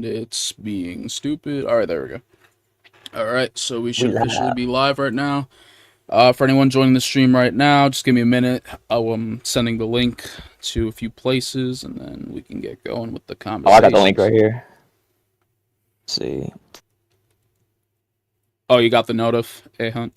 and it's being stupid. All right, there we go. All right, so we We should officially live. be live right now. For anyone joining the stream right now, just give me a minute. I'm sending the link to a few places, and then we can get going with the Oh, I got the link conversations. right here. Let's see. Oh, you got the notif, Hunt?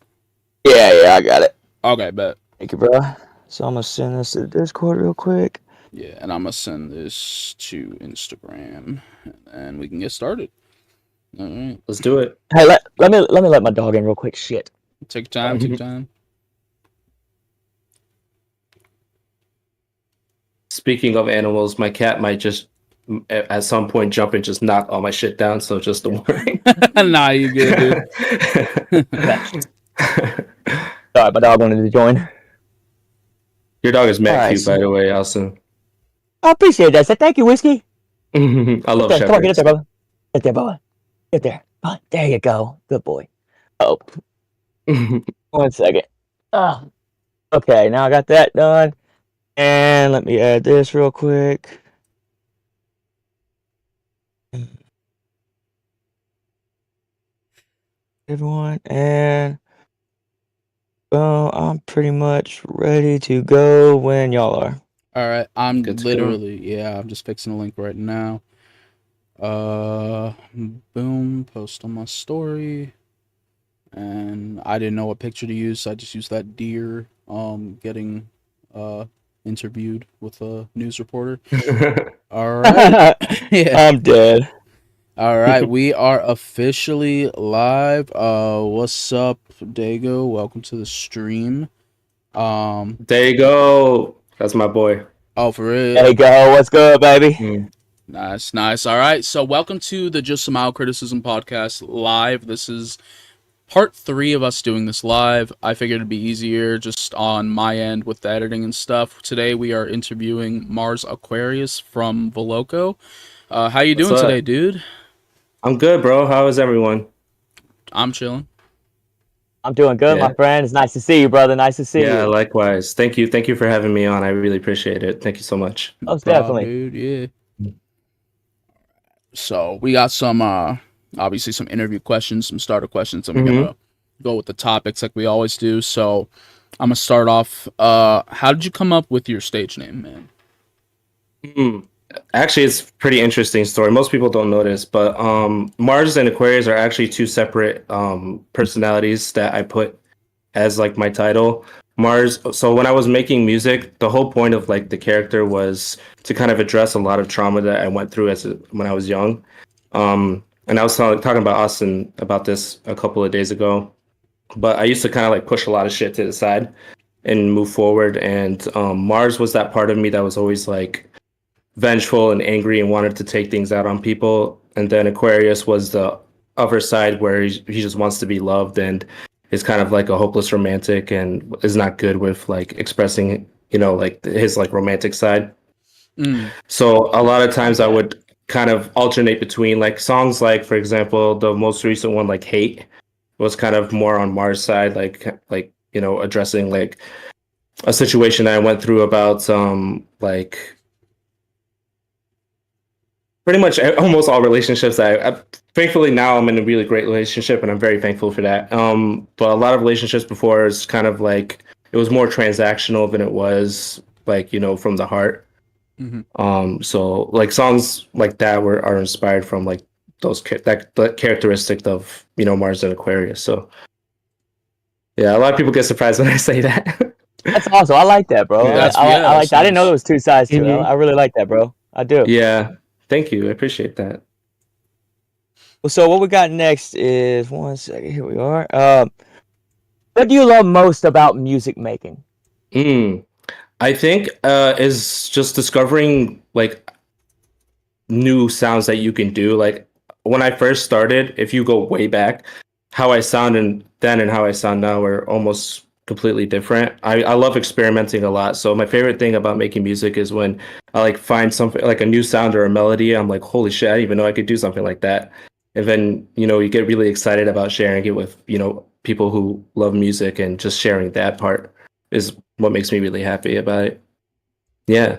Yeah, I got it. Okay, bet. Thank you, bro. So I'm gonna send this to the Discord real quick. Yeah, and I'm gonna send this to Instagram, and then we can get started. All right, Let's do it. Hey, let me let my dog in real quick. Shit. take your time. Take your time. Speaking of animals, my cat might just at some point jump and just knock all my shit down. So just a warning. Nah, you good, dude. Sorry, my dog wanted to join. Your dog is mad All right, cute, by the way, Alison. I appreciate that. So thank you, Whiskey. I love Come on, get up shepherds. there, brother. Get there, brother. Get there. Come on. There you go. Good boy. Oh, 1 second. Oh, okay. Now I got that done. And let me add this real quick. Everyone, and well, I'm pretty much ready to go when y'all are. All right, I'm Good to go. literally, I'm just fixing the link right now. Boom, post on my story. And I didn't know what picture to use, so I just used that deer getting interviewed with a news reporter. All right. Yeah. I'm dead. All right, we are officially live. What's up, Dago? Welcome to the stream. There you go. That's my boy. Oh, for real? There you go. What's good, baby? Nice. All right, so welcome to the Just Some Mild Criticism podcast live. This is part 3 of us doing this live. I figured it'd be easier just on my end with the editing and stuff. Today we are interviewing Marz Aquarius from Veloco. How you doing What's up? today, dude? I'm good, bro. How is everyone? I'm chilling. I'm doing good, Yeah. my friend. It's nice to see you, brother. Nice to see Yeah, you. likewise. Thank you for having me on. I really appreciate it. Thank you so much. Most Problem, definitely. dude. Yeah. So we got some obviously some interview questions, some starter questions, and we're gonna go with the topics like we always do. So I'm gonna start off. How did you come up with your stage name, man? Actually, it's a pretty interesting story. Most people don't know this, but Marz and Aquarius are actually two separate personalities that I put as like my title. Marz. So when I was making music, the whole point of like the character was to kind of address a lot of trauma that I went through when I was young. And I was talking about Austin about this a couple of days ago. But I used to kind of like push a lot of shit to the side and move forward. And Marz was that part of me that was always like vengeful and angry and wanted to take things out on people. And then Aquarius was the other side where he just wants to be loved and is kind of like a hopeless romantic and is not good with like expressing, like his like romantic side. So a lot of times I would kind of alternate between like songs like, for example, the most recent one, like Hate, was kind of more on Mars' side, like addressing like a situation that I went through about like pretty much almost all relationships. Thankfully now I'm in a really great relationship and I'm very thankful for that. But a lot of relationships before is kind of like it was more transactional than it was like from the heart. So like songs like that are inspired from like that characteristic of Mars and Aquarius. So yeah, a lot of people get surprised when I say that. That's awesome. I like that, bro. Yeah, I like that. I didn't know there was two sides to it. Mhm. I really like that, bro. I do. Yeah, thank you. I appreciate that. Well, so what we got next is 1 second. Here we are. What do you love most about music making? I think is just discovering like new sounds that you can do. Like when I first started, if you go way back, how I sounded then and how I sound now are almost completely different. I love experimenting a lot. So my favorite thing about making music is when I like find something like a new sound or a melody. I'm like, holy shit, I didn't even know I could do something like that. And then, you get really excited about sharing it with, people who love music, and just sharing that part is what makes me really happy about it. Yeah.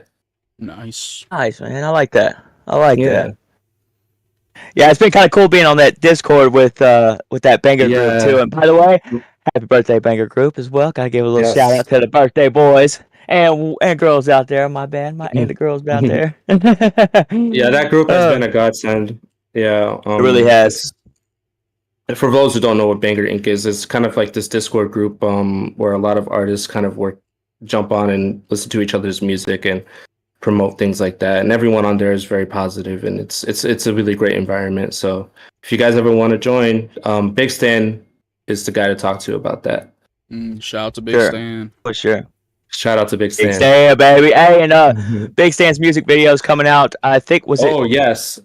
Nice. Nice, man. I like that. I like Yeah. that. Yeah, it's been kind of cool being on that Discord with that banger group too. And by the way, happy birthday, banger group as well. Gotta give a little shout out to the birthday boys and girls out there. My bad, and the girls out there. Yeah, that group has been a godsend. Yeah, it really has. For those who don't know what Banger Inc. is, it's kind of like this Discord group where a lot of artists kind of jump on and listen to each other's music and promote things like that. And everyone on there is very positive, and it's a really great environment. So if you guys ever want to join, Big Stan is the guy to talk to about that. Shout out to Big Stan. For sure. Shout out to Big Stan. Big Stan, baby. Hey, and Big Stan's music video is coming out. I think yes.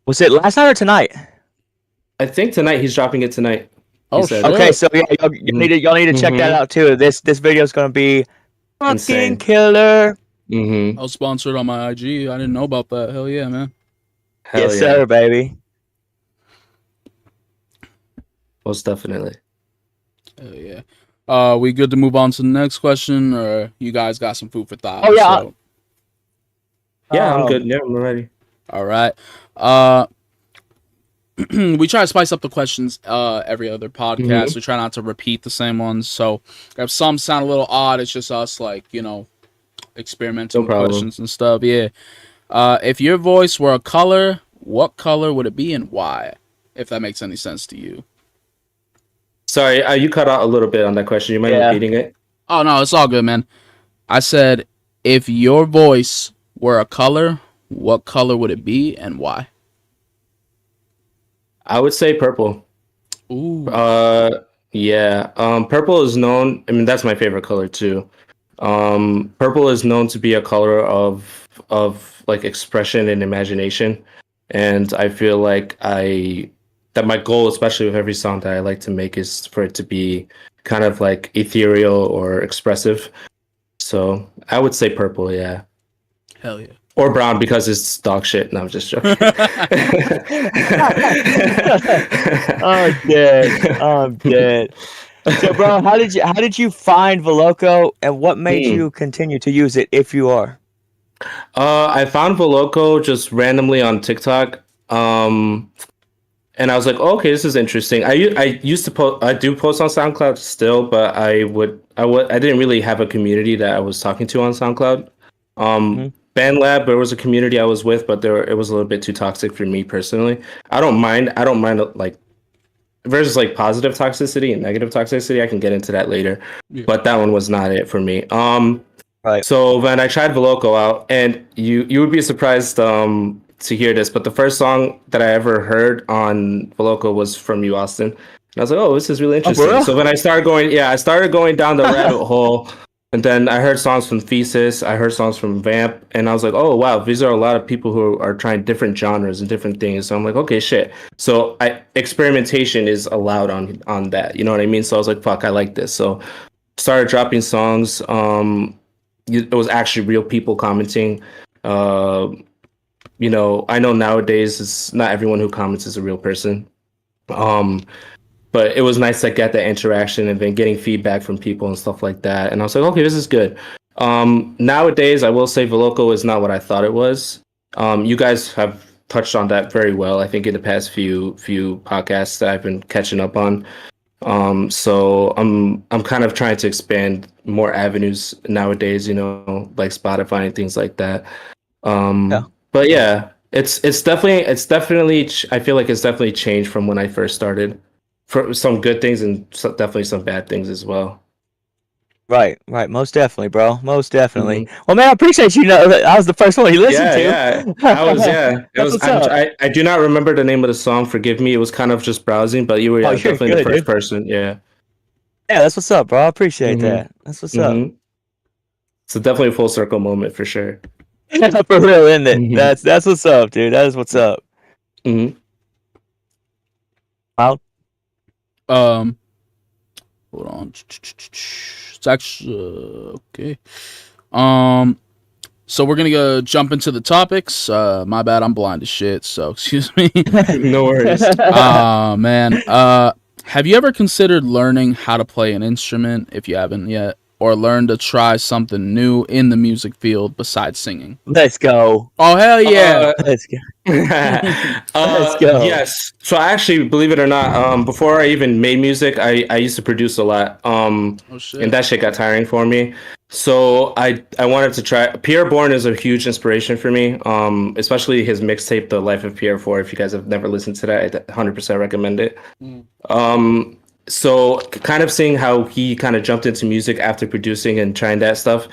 Was it last night or tonight? I think tonight. He's dropping it tonight. Okay, so yeah, y'all need to check that out too. This video is gonna be fucking killer. I was sponsored on my IG. I didn't know about that. Hell yeah, man. Yes, sir, baby. Most definitely. Hell yeah. We good to move on to the next question, or you guys got some food for thought? Oh yeah. So. Yeah, I'm good. Yeah, I'm ready. All right. We try to spice up the questions every other podcast. We try not to repeat the same ones. So if some sound a little odd, it's just us experimenting with questions and stuff. Yeah. If your voice were a color, what color would it be and why? If that makes any sense to you. Sorry, you cut out a little bit on that question. You mind repeating it? Oh no, it's all good, man. I said, if your voice were a color, what color would it be and why? I would say purple. Ooh. Yeah. Purple is known. I mean, that's my favorite color too. Purple is known to be a color of like expression and imagination, and I feel like that my goal, especially with every song that I like to make, is for it to be kind of like ethereal or expressive. So I would say purple. Yeah. Hell yeah. Or brown because it's dog shit. No, I'm just joking. I'm dead. So, bro, how did you find Veloco, and what made you continue to use it if you are? I found Veloco just randomly on TikTok. And I was like, oh, okay, this is interesting. I used to post. I do post on SoundCloud still, but I didn't really have a community that I was talking to on SoundCloud. BandLab, there was a community I was with, but it was a little bit too toxic for me personally. I don't mind like versus like positive toxicity and negative toxicity. I can get into that later, but that one was not it for me. Right. So when I tried Veloco out, and you would be surprised to hear this, but the first song that I ever heard on Veloco was from you, Austin. And I was like, oh, this is really interesting. So when I started going down the rabbit hole. And then I heard songs from Thesis, I heard songs from Vamp, and I was like, oh, wow, these are a lot of people who are trying different genres and different things. So I'm like, okay, shit. So experimentation is allowed on that. You know what I mean? So I was like, fuck, I like this. So started dropping songs. It was actually real people commenting. I know nowadays it's not everyone who comments is a real person. But it was nice to get that interaction and then getting feedback from people and stuff like that. And I was like, okay, this is good. Nowadays, I will say Veloco is not what I thought it was. You guys have touched on that very well, I think, in the past few podcasts that I've been catching up on. So I'm kind of trying to expand more avenues nowadays, like Spotify and things like that. But yeah, it's definitely I feel like it's definitely changed from when I first started. For some good things and definitely some bad things as well. Right. Most definitely, bro. Most definitely. Well, man, I appreciate I was the first one you listened to. Yeah. I do not remember the name of the song. Forgive me. It was kind of just browsing, but you were definitely the first person. Yeah. Yeah, that's what's up, bro. I appreciate that. That's what's up. It's definitely a full circle moment for sure. For real, isn't it? That's what's up, dude. That is what's up. Wow. Hold on. It's actually okay. So we're gonna jump into the topics. My bad, I'm blind as shit, so excuse me. No worries. Man. Have you ever considered learning how to play an instrument if you haven't yet? or learn to try something new in the music field besides singing? Let's go. Oh, hell yeah. Let's go. Let's go. Yes. So I actually, believe it or not, before I even made music, I used to produce a lot. Oh, shit. And that shit got tiring for me. So I wanted to try. Pierre Bourne is a huge inspiration for me. Especially his mixtape, The Life of Pierre 4. If you guys have never listened to that, I 100% recommend it. So kind of seeing how he kind of jumped into music after producing and trying that stuff.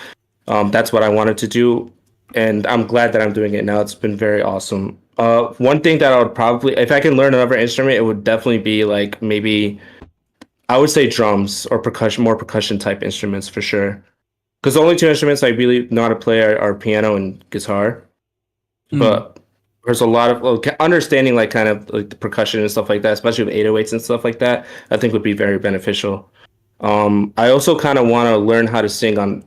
That's what I wanted to do, and I'm glad that I'm doing it now. It's been very awesome. One thing that I would probably, if I can learn another instrument, it would definitely be like maybe I would say drums or percussion, more percussion type instruments for sure. Because the only two instruments I really know how to play are piano and guitar. But there's a lot of understanding, like kind of like the percussion and stuff like that, especially with 808s and stuff like that. I think would be very beneficial. I also kind of want to learn how to sing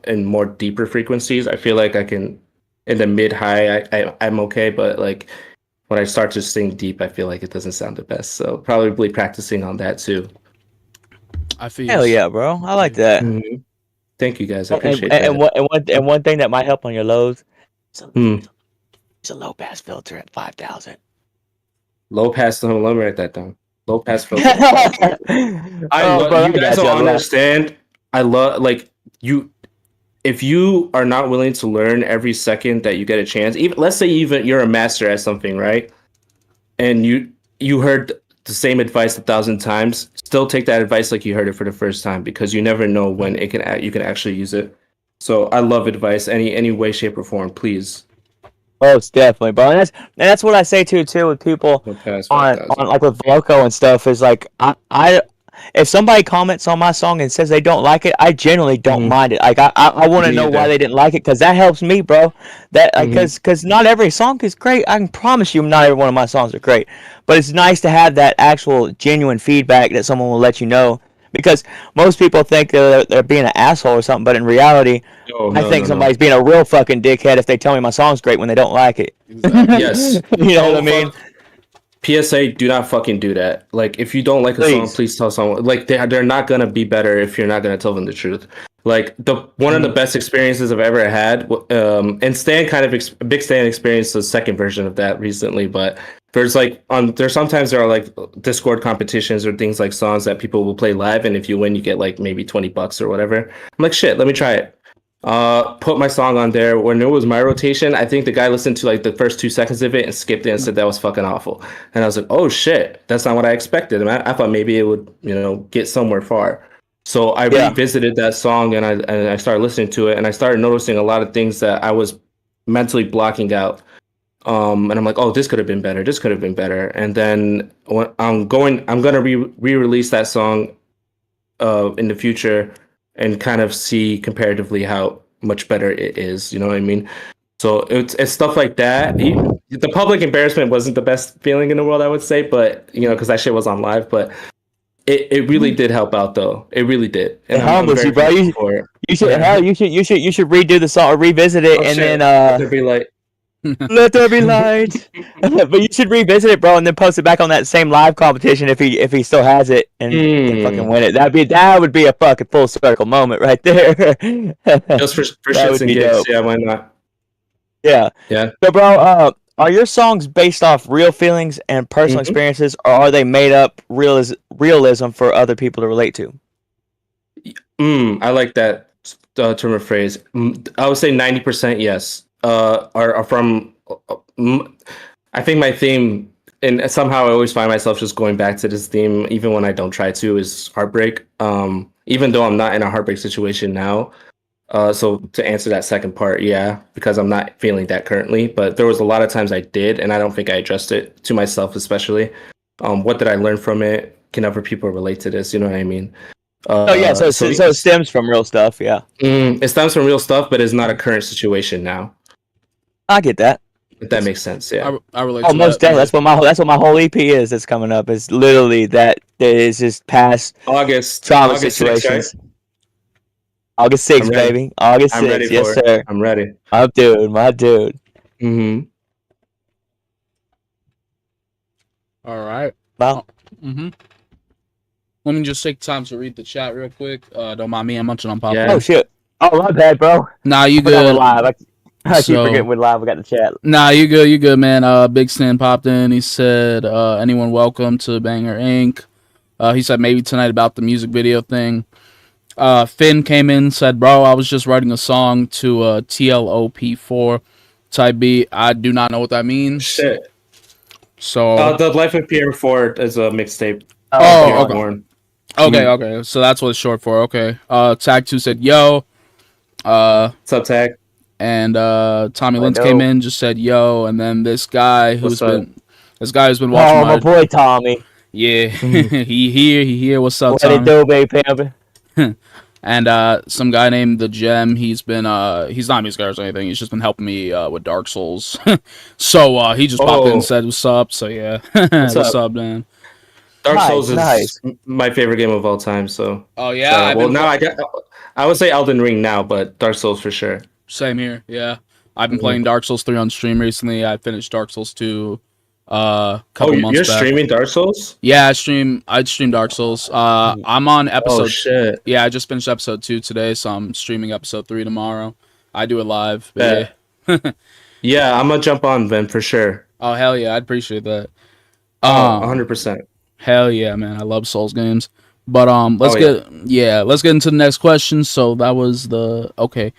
in more deeper frequencies. I feel like I can in the mid high. I'm okay, but like when I start to sing deep, I feel like it doesn't sound the best. So probably practicing on that too. I feel Hell yeah, bro. I like that. Mm-hmm. Thank you guys. I appreciate and, that. and one thing that might help on your lows. It's a low pass filter at 5,000. Low pass. Let me write that down. Low pass filter. You guys don't understand. I love like you. If you are not willing to learn every second that you get a chance, even let's say even you're a master at something, right? And you heard the same advice 1,000 times, still take that advice like you heard it for the first time, because you never know when you can actually use it. So I love advice, any way, shape, or form, please. Most definitely, bro. And that's what I say too with people on like with Loco and stuff is like I if somebody comments on my song and says they don't like it, I generally don't mind it. Like I want to know why they didn't like it, because that helps me, bro. That because not every song is great. I can promise you, not every one of my songs are great. But it's nice to have that actual genuine feedback that someone will let you know. Because most people think they're being an asshole or something, but in reality, I think somebody's being a real fucking dickhead if they tell me my song's great when they don't like it. Exactly. Yes. You know what I mean? PSA, do not fucking do that. Like, if you don't like a song, please tell someone. Like, they're not gonna be better if you're not gonna tell them the truth. Like, one of the best experiences I've ever had, and Stan Big Stan experienced the second version of that recently, but there's sometimes there are like Discord competitions or things like songs that people will play live, and if you win, you get like maybe $20 or whatever. I'm like, shit, let me try it. Put my song on there. When it was my rotation, I think the guy listened to like the first 2 seconds of it and skipped it and said that was fucking awful. And I was like, oh shit, that's not what I expected. I thought maybe it would, get somewhere far. So I revisited that song and I started listening to it, and I started noticing a lot of things that I was mentally blocking out. And I'm like, oh, this could have been better. This could have been better. And then when I'm gonna re-release that song in the future and kind of see comparatively how much better it is. You know what I mean? So it's stuff like that. The public embarrassment wasn't the best feeling in the world, I would say, but because that shit was on live. But it really did help out, though. It really did. And I'm you, bro. You should redo the song or revisit it, and then it'd be like. Let there be light. But you should revisit it, bro, and then post it back on that same live competition if he still has it and fucking win it. That would be a fucking full circle moment right there. Just for shits and gigs, yeah, why not? Yeah. Yeah. So, bro, are your songs based off real feelings and personal experiences, or are they made up realism for other people to relate to? I like that term of phrase. I would say 90% yes. Are from I think my theme, and somehow I always find myself just going back to this theme even when I don't try to, is heartbreak. Even though I'm not in a heartbreak situation now, so to answer that second part, yeah, because I'm not feeling that currently, but there was a lot of times I did, and I don't think I addressed it to myself, especially. What did I learn from it? Can other people relate to this? You know what I mean? So it stems from real stuff. Yeah, it stems from real stuff, but it's not a current situation now. I get that. If that makes sense, yeah. I relate to most that. That's what my whole EP is. That's coming up. It's literally that is just past August trauma situations. 6th, right? August 6th, baby. August 6th. Yes, sir. I'm ready. My dude. All right. Well. Let me just take time to read the chat real quick. Don't mind me, I'm munching on popcorn. Yeah. Oh shit. Oh my bad, bro. Nah, you I forgot we're good. live. I keep So- forgetting we're live. We got the chat. Nah, you good, man. Big Stan popped in. He said, anyone welcome to Banger Inc. He said maybe tonight about the music video thing. Finn came in, said, bro, I was just writing a song to TLOP4 type beat. I do not know what that means. Shit. So The Life of Pierre Ford is a mixtape. Oh, Pierre okay. Horn. Okay. So that's what it's short for. Okay. Tag 2 said, yo. What's up, Tag? And Tommy Lintz Yo. came in, just said, yo. And then this guy who's What's up? been watching Oh, my boy Tommy. Yeah, he here. What's up, What it Tommy? do, baby pimpin'? And some guy named the Gem. He's been he's not music artist or anything. He's just been helping me with Dark Souls. So he just popped in and said what's up. So yeah, what's up, man? Dark Nice, Souls is nice. my favorite game of all time. So Oh yeah, well now I would say Elden Ring now, but Dark Souls for sure. same here. Yeah, I've been playing Dark Souls 3 on stream recently. I finished Dark Souls 2 couple months You're back. streaming Dark Souls? Yeah, I'd stream Dark Souls. I'm on episode. Oh shit! Yeah, I just finished episode 2 today, so I'm streaming episode 3 tomorrow. I do it live. But yeah. Yeah, I'm gonna jump on then for sure. Oh hell yeah, I'd appreciate that. 100%. Hell yeah, man. I love Souls games. But let's Oh, get into the next question. So that was the okay.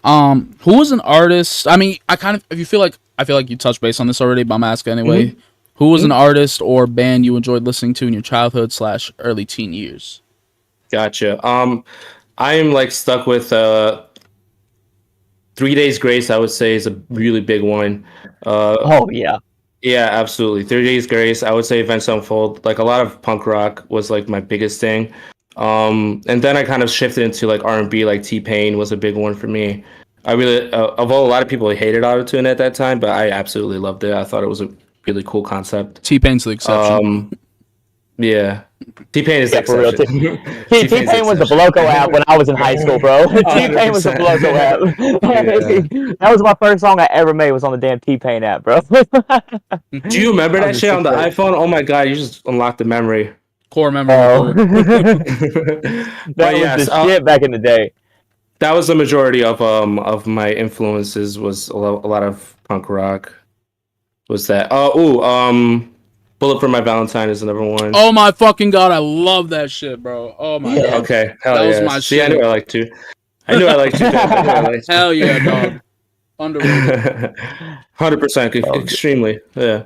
Who was an artist? I mean, I feel like you touched base on this already, but I'm asking anyway. Mm-hmm. Who was an artist or band you enjoyed listening to in your childhood / early teen years? Gotcha. I am like stuck with 3 Days Grace. I would say is a really big one. Oh yeah. Yeah, absolutely. 3 Days Grace. I would say Events Unfold. Like a lot of punk rock was like my biggest thing. And then I kind of shifted into like R&B. Like T-Pain was a big one for me. I really, although a lot of people hated autotune at that time, but I absolutely loved it. I thought it was a really cool concept. T-Pain's the exception. Yeah. T-Pain is the For real. exception. T-Pain was the Bloco app when I was in high school, bro. T-Pain was the 100%. Bloco app. That was my first song I ever made was on the damn T-Pain app, bro. Do you remember I that was shit on the just iPhone? Oh my god, you just unlocked the memory. Core memory. Oh. But That was yes, the shit back in the day. that was the majority of my influences was a lot of punk rock. Was that? Bullet for My Valentine is another one. Oh my fucking god, I love that shit, bro. Oh my god. Okay, hell That was yeah. my See, I shit. knew I liked you. I knew I liked you. Hell yeah, dog. Underrated. 100%, extremely. Yeah.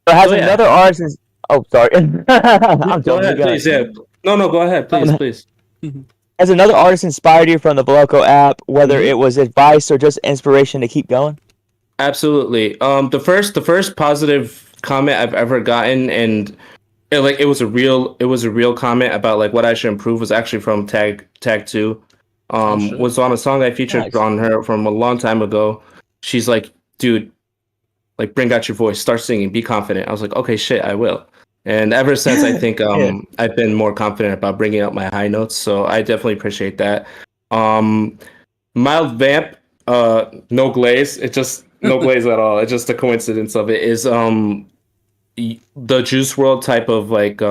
So has Oh, yeah. another artist... Oh, sorry. I'm Go jumping ahead, the gun. please. Yeah. No, go ahead, please. Has another artist inspired you from the Bloco app, whether it was advice or just inspiration to keep going? Absolutely. The first positive comment I've ever gotten, and it was a real comment about like what I should improve, was actually from Tag 2. shit. Was on a song I featured Nice. on her from a long time ago. She's like, dude, like bring out your voice, start singing, be confident. I was like, okay, shit, I will. And ever since, I think Yeah. I've been more confident about bringing out my high notes. So I definitely appreciate that. Mild Vamp, no glaze. It just no glaze at all. It's just a coincidence of it. Is the Juice World type of like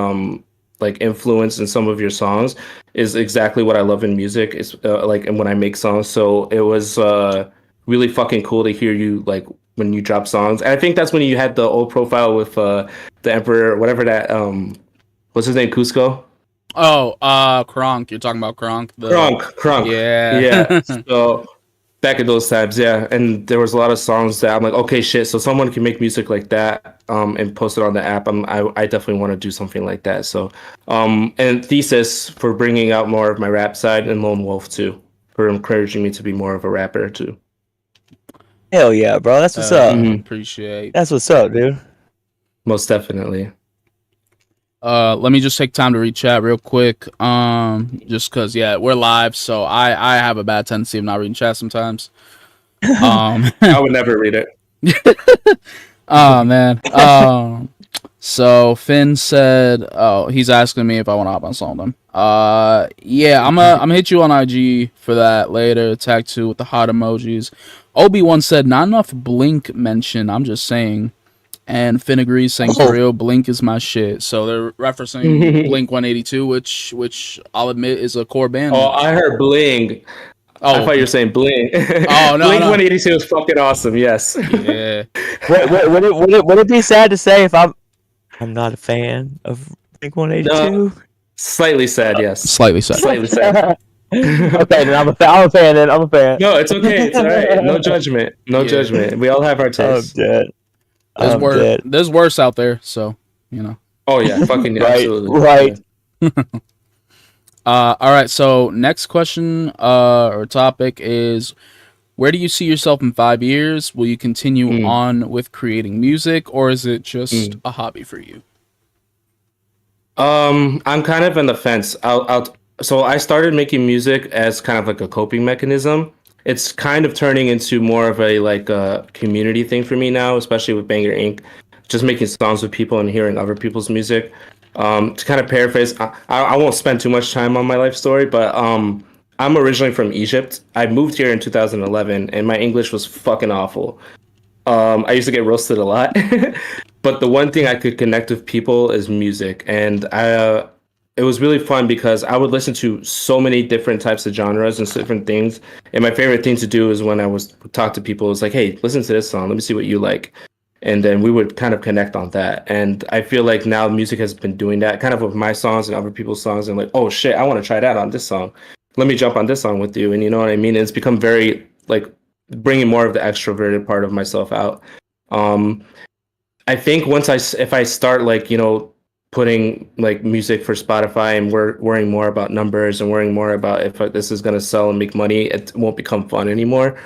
influence in some of your songs is exactly what I love in music. It's like, and when I make songs, so it was really fucking cool to hear you like when you drop songs. And I think that's when you had the old profile with the Emperor, whatever that what's his name, Cusco. Oh, Kronk. You're talking about Kronk. Kronk. Yeah. Yeah. So back in those times, yeah. And there was a lot of songs that I'm like, okay, shit. So someone can make music like that, and post it on the app. I definitely want to do something like that. So, and Thesis for bringing out more of my rap side, and Lone Wolf too, for encouraging me to be more of a rapper too. Hell yeah, bro. That's what's up. Appreciate. That's what's up, dude. Most definitely. Let me just take time to read chat real quick. Just cause we're live, so I have a bad tendency of not reading chat sometimes. I would never read it. Oh man. So Finn said, oh, he's asking me if I want to hop on some of them. Yeah, I'm gonna hit you on IG for that later. Tag 2 with the hot emojis. Obi-Wan said, not enough Blink mention. I'm just saying. And Finn agrees, saying for real, Blink is my shit. So they're referencing Blink 182, which I'll admit is a core band. Oh, I heard Bling. Oh, I thought you were saying Bling. Oh, no, Blink no. 182 is fucking awesome. Yes. Yeah. Would it be sad to say if I'm not a fan of Blink 182? No. Slightly sad, yes. Slightly sad. Slightly sad. Okay, then I'm a fan. I'm a fan. No, it's okay. It's all right. No judgment. No judgment. We all have our tastes. I'm dead. There's worse out there, so you know. Oh yeah, fucking yeah, Right, absolutely. right. All right. So next question or topic is, where do you see yourself in 5 years? Will you continue on with creating music, or is it just a hobby for you? I'm kind of on the fence. So I started making music as kind of like a coping mechanism. It's kind of turning into more of a like a community thing for me now, especially with Banger Inc. Just making songs with people and hearing other people's music. To kind of paraphrase, I won't spend too much time on my life story, but I'm originally from Egypt. I moved here in 2011, and my English was fucking awful. I used to get roasted a lot, but the one thing I could connect with people is music, and it was really fun because I would listen to so many different types of genres and different things. And my favorite thing to do is when I was talk to people, it's like, hey, listen to this song. Let me see what you like. And then we would kind of connect on that. And I feel like now music has been doing that kind of with my songs and other people's songs. And like, oh shit, I want to try that on this song. Let me jump on this song with you. And you know what I mean? It's become very like bringing more of the extroverted part of myself out. I think if I start like, you know, putting like music for Spotify and worrying more about numbers and worrying more about if this is going to sell and make money, it won't become fun anymore.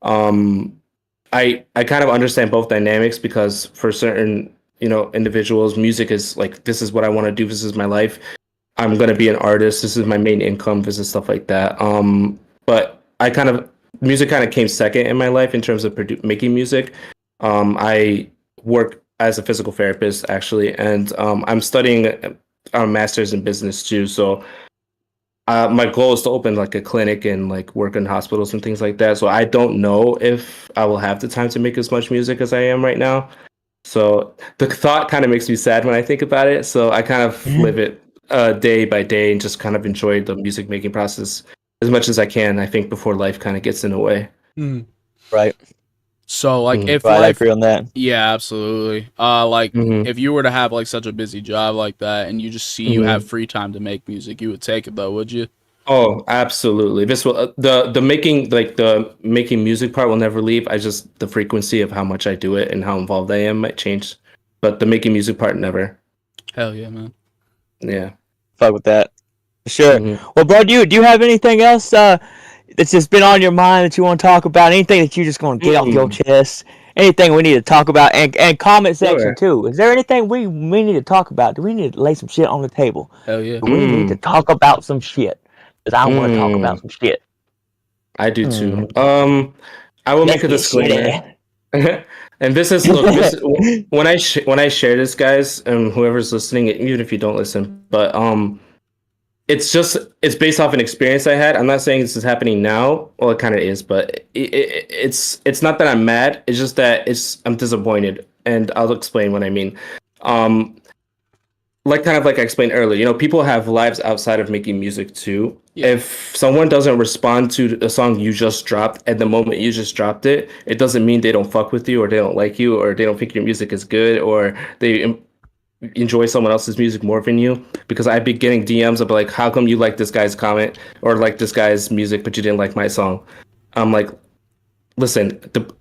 I kind of understand both dynamics because for certain, you know, individuals, music is like, this is what I want to do. This is my life. I'm going to be an artist. This is my main income, this is stuff like that. But music kind of came second in my life in terms of making music. I work as a physical therapist actually, and I'm studying a master's in business too. So my goal is to open like a clinic and like work in hospitals and things like that. So I don't know if I will have the time to make as much music as I am right now. So the thought kind of makes me sad when I think about it. So I kind of live it day by day and just kind of enjoy the music making process as much as I can, I think, before life kind of gets in the way. Right. So like if I life, agree on that. yeah, absolutely. Like if you were to have like such a busy job like that and you just see you have free time to make music, you would take it though, would you? Oh, absolutely. This will the making music part will never leave. The frequency of how much I do it and how involved I am might change, but the making music part never. Hell yeah, man. Yeah. Fuck with that. Sure. Well, bro, do you have anything else that's just been on your mind that you want to talk about? Anything that you just going to get off your chest? Anything we need to talk about? And comment section too. Is there anything we need to talk about? Do we need to lay some shit on the table? Hell yeah. Do we need to talk about some shit? Because I want to talk about some shit. I do too. I will make a disclaimer. And this is when I share this, guys, and whoever's listening, even if you don't listen, but it's based off an experience I had. I'm not saying this is happening now. Well, it kind of is, but it's not that I'm mad. It's just that I'm disappointed, and I'll explain what I mean. Like I explained earlier, you know, people have lives outside of making music too. Yeah. If someone doesn't respond to a song you just dropped at the moment you just dropped it, it doesn't mean they don't fuck with you or they don't like you or they don't think your music is good or they enjoy someone else's music more than you. Because I've been getting DMs of like, how come you like this guy's comment or like this guy's music, but you didn't like my song? I'm like, listen, the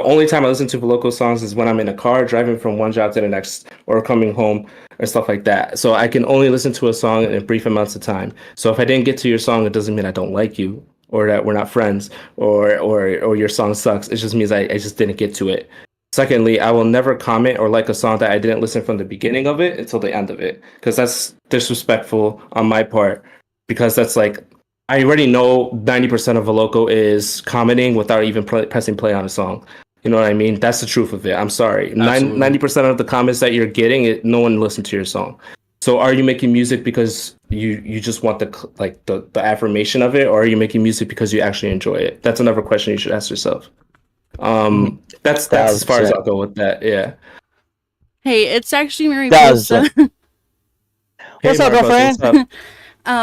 only time I listen to local songs is when I'm in a car driving from one job to the next or coming home or stuff like that. So I can only listen to a song in brief amounts of time. So if I didn't get to your song, it doesn't mean I don't like you or that we're not friends or your song sucks. It just means I just didn't get to it. Secondly, I will never comment or like a song that I didn't listen from the beginning of it until the end of it, because that's disrespectful on my part, because that's like, I already know 90% of a loco is commenting without even pressing play on a song. You know what I mean? That's the truth of it. I'm sorry. 90% of the comments that you're getting, no one listened to your song. So are you making music because you just want the affirmation of it, or are you making music because you actually enjoy it? That's another question you should ask yourself. That's as far as I'll go with that. Yeah. Hey, it's actually Mary Does. Posa. What's Hey, up, Marcos, girlfriend? what's up?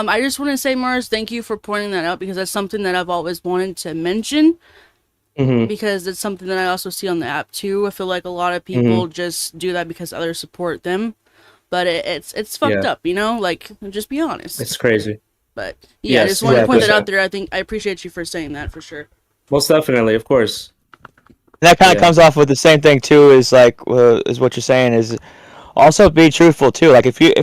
I just want to say, Marz, thank you for pointing that out because that's something that I've always wanted to mention because it's something that I also see on the app too. I feel like a lot of people just do that because others support them, but it's fucked up, you know? Like, just be honest. It's crazy. But yeah, I Yes, just wanted to point that sure. out there. I think I appreciate you for saying that for sure. Most definitely, of course. That kind of comes off with the same thing too. Is like is what you're saying is also be truthful too. Like if you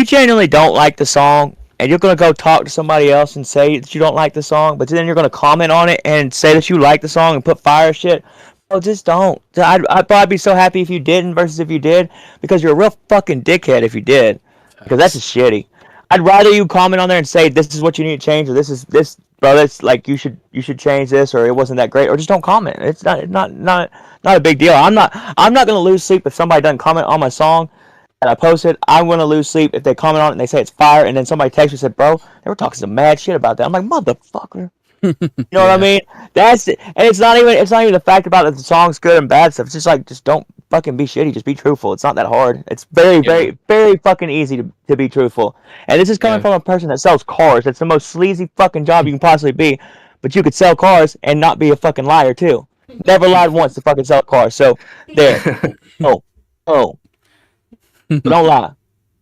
genuinely don't like the song and you're gonna go talk to somebody else and say that you don't like the song, but then you're gonna comment on it and say that you like the song and put fire shit. Oh, just don't. I'd probably be so happy if you didn't versus if you did, because you're a real fucking dickhead if you did, because that's just shitty. I'd rather you comment on there and say this is what you need to change, or this bro, that's like you should change this, or it wasn't that great, or just don't comment. It's not a big deal. I'm not gonna lose sleep if somebody doesn't comment on my song and I post it. I'm gonna lose sleep if they comment on it and they say it's fire, and then somebody texts me and said, bro, they were talking some mad shit about that. I'm like, motherfucker. You know what I mean? That's it. And it's not even the fact about that the song's good and bad stuff. It's just like, just don't fucking be shitty. Just be truthful. It's not that hard. It's very very fucking easy to be truthful. And this is coming from a person that sells cars. That's the most sleazy fucking job you can possibly be. But you could sell cars and not be a fucking liar too. Never lied once to fucking sell cars. So there. Oh. Don't lie.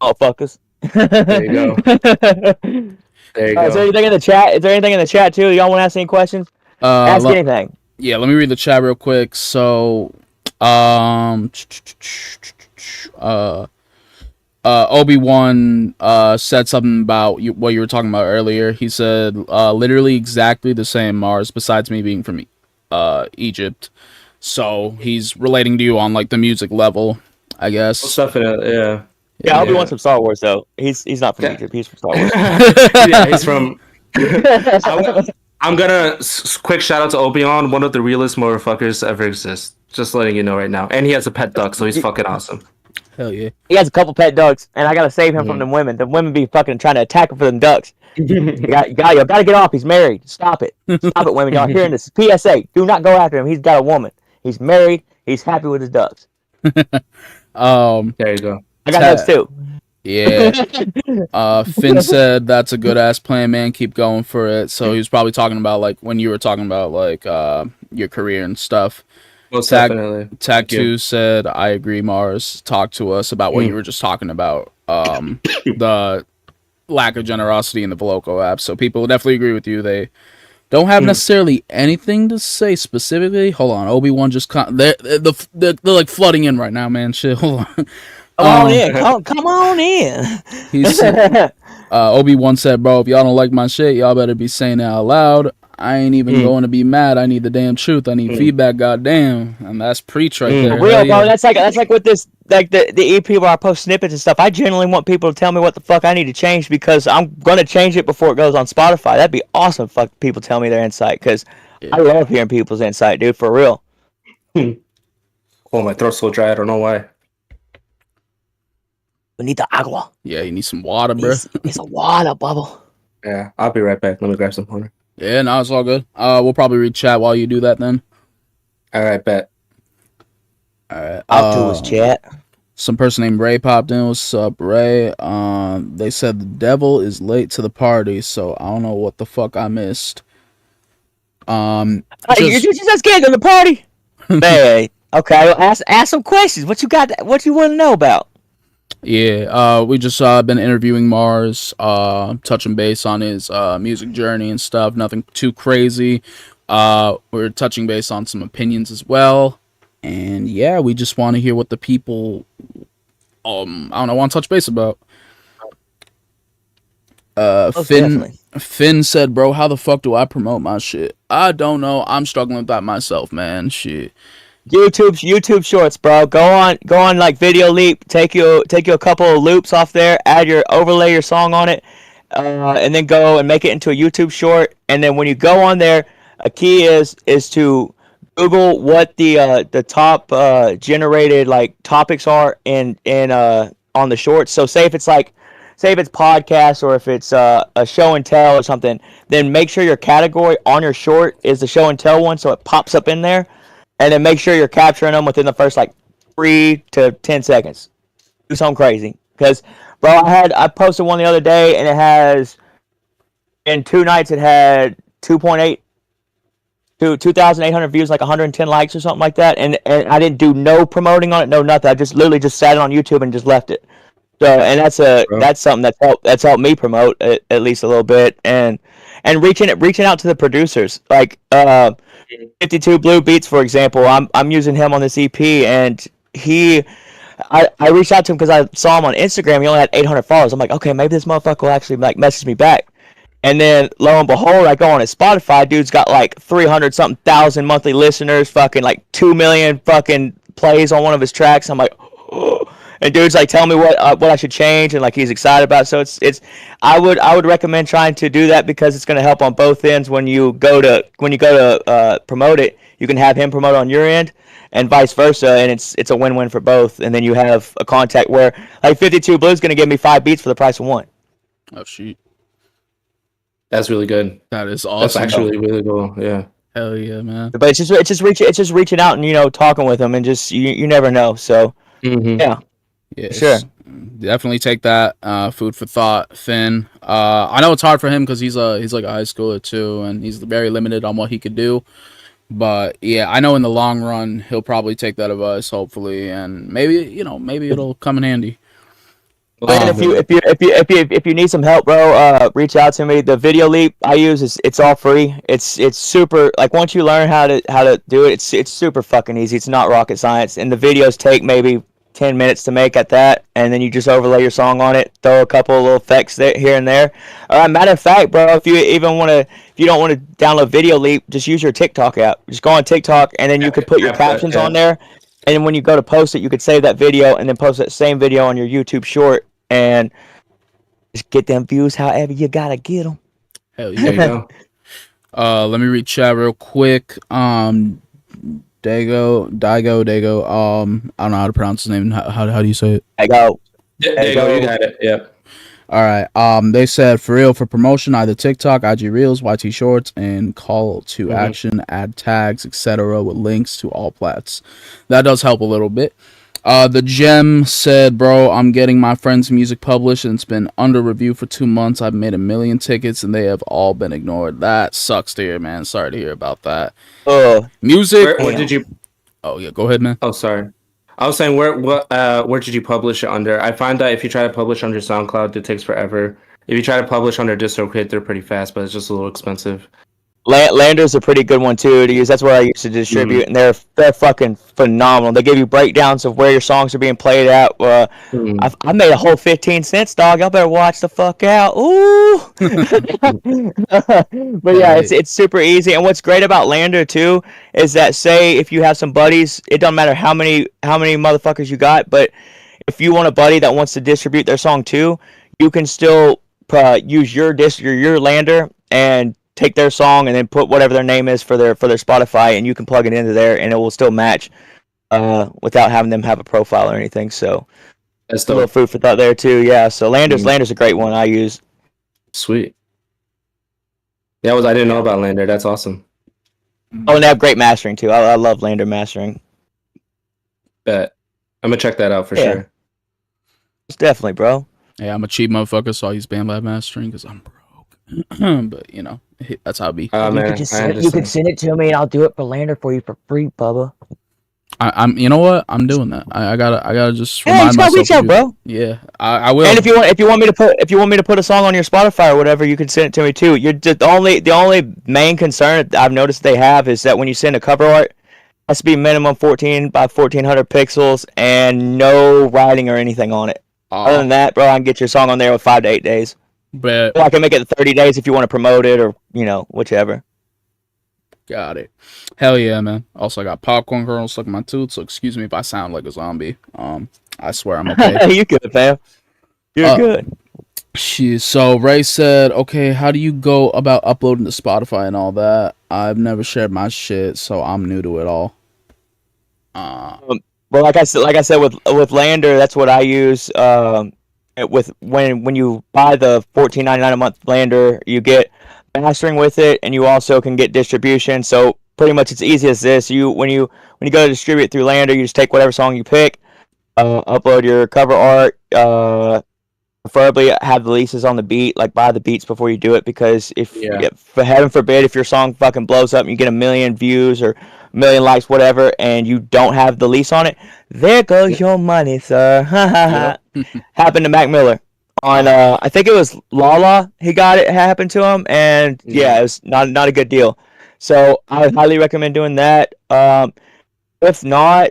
Oh, fuckers. There you go. There you go. Is there anything in the chat? Is there anything in the chat too? Y'all want to ask any questions? Ask anything. Yeah, let me read the chat real quick. So, Obi-Wan said something about what you were talking about earlier. He said literally exactly the same, Marz, besides me being from Egypt. So he's relating to you on like the music level, I guess. Stuff in it, yeah. Yeah, Obi-Wan's from Star Wars though. He's not from Egypt. He's from Star Wars. Yeah, he's from. I'm gonna quick shout out to Obi-Wan, one of the realest motherfuckers to ever exist. Just letting you know right now, and he has a pet duck, so he's fucking awesome. Hell yeah. He has a couple pet ducks, and I gotta save him from them women. The women be fucking trying to attack him for them ducks. You gotta get off. He's married. Stop it, women. Y'all hearing this? PSA: do not go after him. He's got a woman. He's married. He's happy with his ducks. There you go. I got ducks too. Yeah. Finn said that's a good ass plan, man. Keep going for it. So he was probably talking about like when you were talking about like your career and stuff. Most definitely. Tag 2 said, I agree, Marz. Talk to us about what you were just talking about. The lack of generosity in the Veloco app. So people definitely agree with you. They don't have necessarily anything to say specifically. Hold on, Obi-Wan just they're like flooding in right now, man. Shit, hold on. Come on in. Come on in. He said, Obi-Wan said, bro, if y'all don't like my shit, y'all better be saying it out loud. I ain't even going to be mad. I need the damn truth. I need feedback, goddamn. And that's preach right there. Real, bro. That's like with this, like the EP where I post snippets and stuff. I genuinely want people to tell me what the fuck I need to change, because I'm gonna change it before it goes on Spotify. That'd be awesome. Fuck, people tell me their insight, because I love hearing people's insight, dude. For real. Oh, my throat's so dry. I don't know why. We need the agua. Yeah, you need some water, bro. It's a water bubble. Yeah, I'll be right back. Let me grab some water. Yeah, no, it's all good. We'll probably read chat while you do that then. All right, bet. All right. I'll do his chat. Some person named Ray popped in. What's up, Ray? They said the devil is late to the party, so I don't know what the fuck I missed. You just scared of the party? Hey, okay. Well, ask some questions. What you got? What you want to know about? Yeah, we just been interviewing Marz, touching base on his music journey and stuff. Nothing too crazy. We're touching base on some opinions as well. And yeah, we just want to hear what the people, I don't know, want to touch base about. Finn said, bro, how the fuck do I promote my shit? I don't know. I'm struggling with that myself, man. Shit. YouTube shorts, bro. Go on like Video Leap. Take you a couple of loops off there. Overlay your song on it, and then go and make it into a YouTube short. And then when you go on there, a key is to Google what the top generated like topics are in on the shorts. So say if it's podcast, or if it's a show and tell or something, then make sure your category on your short is the show and tell one, so it pops up in there. and then make sure you're capturing them within the first like 3 to 10 seconds. Do something crazy, because bro, I posted one the other day, and it has in 2 nights it had 2.8 to 2,800 views, like 110 likes or something like that, and I didn't do no promoting on it, no nothing. I just literally just sat it on YouTube and just left it. So, and that's something that's helped me promote at least a little bit, and reaching out to the producers, like 52 Blue Beats, for example. I'm using him on this EP, and I reached out to him because I saw him on Instagram. He only had 800 followers. I'm like, okay, maybe this motherfucker will actually like message me back. And then lo and behold, I go on his Spotify. Dude's got like 300 something thousand monthly listeners, fucking like 2 million fucking plays on one of his tracks. I'm like, oh. And dude's like telling me what I should change, and like he's excited about it. So it's I would recommend trying to do that, because it's going to help on both ends. When you go to promote it, you can have him promote on your end, and vice versa, and it's a win-win for both. And then you have a contact where like 52 Blue is going to give me 5 beats for the price of 1. Oh shit. That's really good. That is awesome. That's actually really cool. Yeah. Hell yeah, man. But it's just reaching out and talking with them, and just you never know. So yeah, sure. Definitely take that food for thought, Finn. I know it's hard for him because he's like a high schooler too, and he's very limited on what he could do. But yeah, I know in the long run he'll probably take that advice, hopefully, and maybe it'll come in handy. And if you need some help, bro, reach out to me. The video leap I use it's all free. It's super, like, once you learn how to do it, it's super fucking easy. It's not rocket science, and the videos take maybe 10 minutes to make at that, and then you just overlay your song on it, throw a couple of little effects here and there. Matter of fact, bro, if you don't want to download Video Leap, just use your TikTok app. Just go on TikTok, and then you could put your captions on there, and then when you go to post it, you could save that video and then post that same video on your YouTube short, and just get them views however you gotta get them. Hell yeah. Let me read chat real quick. Dago. I don't know how to pronounce his name. How do you say it? Dago. Dago, you got it. Yeah. All right. They said for real, for promotion, either TikTok, IG Reels, YT Shorts, and call to action, add tags, etc. with links to all plats. That does help a little bit. The Gem said, bro, I'm getting my friend's music published, and it's been under review for 2 months. I've made 1 million tickets, and they have all been ignored. That sucks to hear, man. Sorry to hear about that. Music. Where did you? Oh yeah, go ahead, man. Oh, sorry. I was saying, where did you publish it under? I find that if you try to publish under SoundCloud, it takes forever. If you try to publish under DistroKid, they're pretty fast, but it's just a little expensive. Lander's a pretty good one too to use. That's where I used to distribute, and they're fucking phenomenal. They give you breakdowns of where your songs are being played at. I made a whole 15 cents, dog. Y'all better watch the fuck out. Ooh. But yeah, it's super easy. And what's great about Lander too is that, say if you have some buddies, it doesn't matter how many motherfuckers you got, but if you want a buddy that wants to distribute their song too, you can still use your Lander and take their song and then put whatever their name is for their Spotify, and you can plug it into there, and it will still match without having them have a profile or anything. So that's a little food for thought there too. Yeah. So Lander's a great one I use. Sweet. Yeah, I didn't know about Lander. That's awesome. Oh, and they have great mastering too. I love Lander mastering. Bet. I'm gonna check that out for sure. It's definitely, bro. Yeah, I'm a cheap motherfucker, so I use BandLab mastering because I'm broke. But that's how it be. You could send it to me, and I'll do it for Lander for you for free, Bubba. I'm. You know what? I'm doing that. I gotta just remind myself. Reach out, bro. Yeah, I will. And if you want me to put a song on your Spotify or whatever, you can send it to me too. You're just the only main concern I've noticed they have is that when you send a cover art, it has to be minimum 14 by 1400 pixels and no writing or anything on it. Other than that, bro, I can get your song on there with 5 to 8 days. But I can make it 30 days if you want to promote it, or whichever. Got it. Hell yeah, man. Also, I got popcorn kernels stuck in my tooth, so excuse me if I sound like a zombie. I swear I'm okay. You good, fam? You're good. So Ray said, okay, how do you go about uploading to Spotify and all that? I've never shared my shit, so I'm new to it all. Well, like I said with Lander, that's what I use. With when you buy the $14.99 a month Lander, you get mastering with it, and you also can get distribution. So pretty much it's easy as this. When you go to distribute through Lander, you just take whatever song you pick, upload your cover art, preferably have the leases on the beat, like buy the beats before you do it, because for heaven forbid, if your song fucking blows up and you get 1 million views or 1 million likes, whatever, and you don't have the lease on it, there goes your money, sir. Happened to Mac Miller on I think it was Lala. He got it happened to him, and it was not a good deal. So I would highly recommend doing that. If not,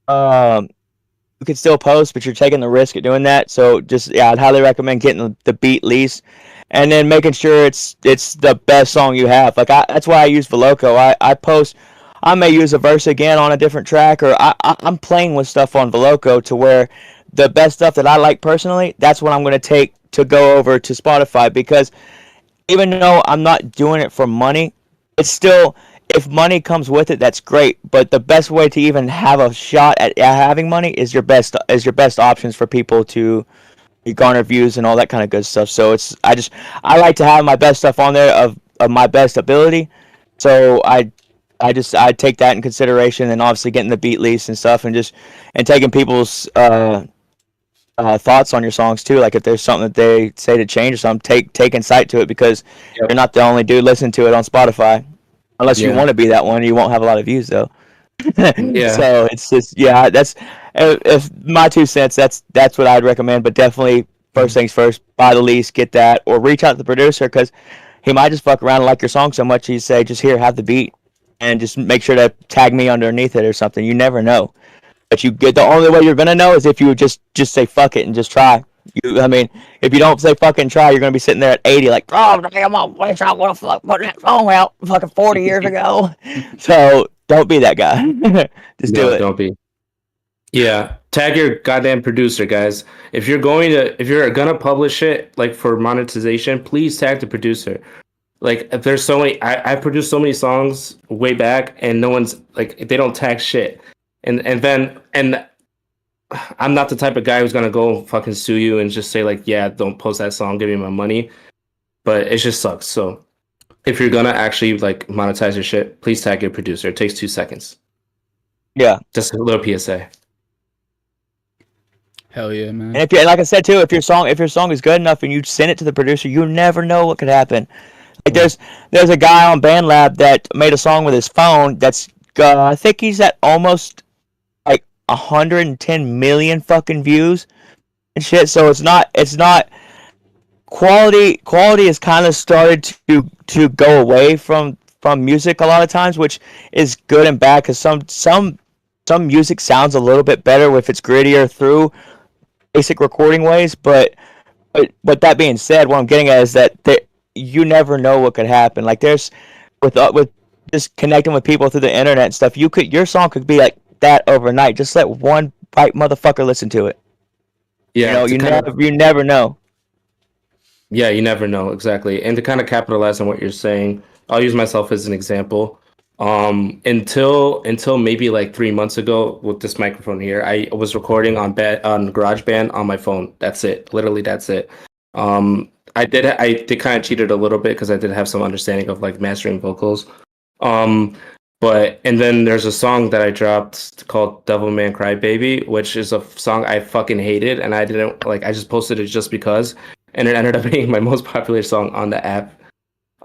you could still post, but you're taking the risk of doing that. So I'd highly recommend getting the beat lease, and then making sure it's the best song you have. Like that's why I use Veloco. I post. I may use a verse again on a different track, or I'm playing with stuff on Veloco to where the best stuff that I like personally, that's what I'm going to take to go over to Spotify, because even though I'm not doing it for money, it's still, if money comes with it, that's great. But the best way to even have a shot at having money is your best options for people to garner views and all that kind of good stuff. So I like to have my best stuff on there of my best ability. So I take that in consideration, and obviously getting the beat lease and stuff, and taking people's thoughts on your songs too. Like if there's something that they say to change or something, take insight to it, because you're not the only dude listening to it on Spotify. Unless you want to be that one, you won't have a lot of views though. So it's just that's if my 2 cents. That's what I'd recommend. But definitely first things first, buy the lease, get that, or reach out to the producer, because he might just fuck around and like your song so much he'd say, just here, have the beat, and just make sure to tag me underneath it or something. You never know. But the only way you're gonna know is if you would just say fuck it and just try. If you don't say fucking try, you're gonna be sitting there at 80 like, oh damn, I wish I would have put that song out fucking 40 years ago. So don't be that guy. Do it. Don't be. Yeah, tag your goddamn producer, guys. If you're gonna publish it, like for monetization, please tag the producer. Like, if there's so many, I produced so many songs way back, and no one's like, they don't tag shit. And I'm not the type of guy who's gonna go fucking sue you and just say like, yeah, don't post that song, give me my money. But it just sucks. So if you're gonna actually like monetize your shit, please tag your producer. It takes 2 seconds. Yeah. Just a little PSA. Hell yeah, man. And like I said too, if your song is good enough and you send it to the producer, you never know what could happen. Like there's a guy on BandLab that made a song with his phone that's I think he's at almost 110 million fucking views and shit. So it's not quality has kind of started to go away from music a lot of times, which is good and bad, because some music sounds a little bit better if it's grittier through basic recording ways. But that being said, what I'm getting at is that you never know what could happen. Like there's with just connecting with people through the internet and stuff, your song could be like that overnight. Just let one right motherfucker listen to it. Yeah, you never know. Yeah, you never know, exactly. And to kind of capitalize on what you're saying, I'll use myself as an example. Until maybe like 3 months ago with this microphone here, I was recording on GarageBand on my phone. That's it. Literally, that's it. I did kind of cheated a little bit because I did have some understanding of like mastering vocals. And then there's a song that I dropped called Devilman Crybaby, which is a song I fucking hated, and I didn't like. I just posted it just because, and it ended up being my most popular song on the app.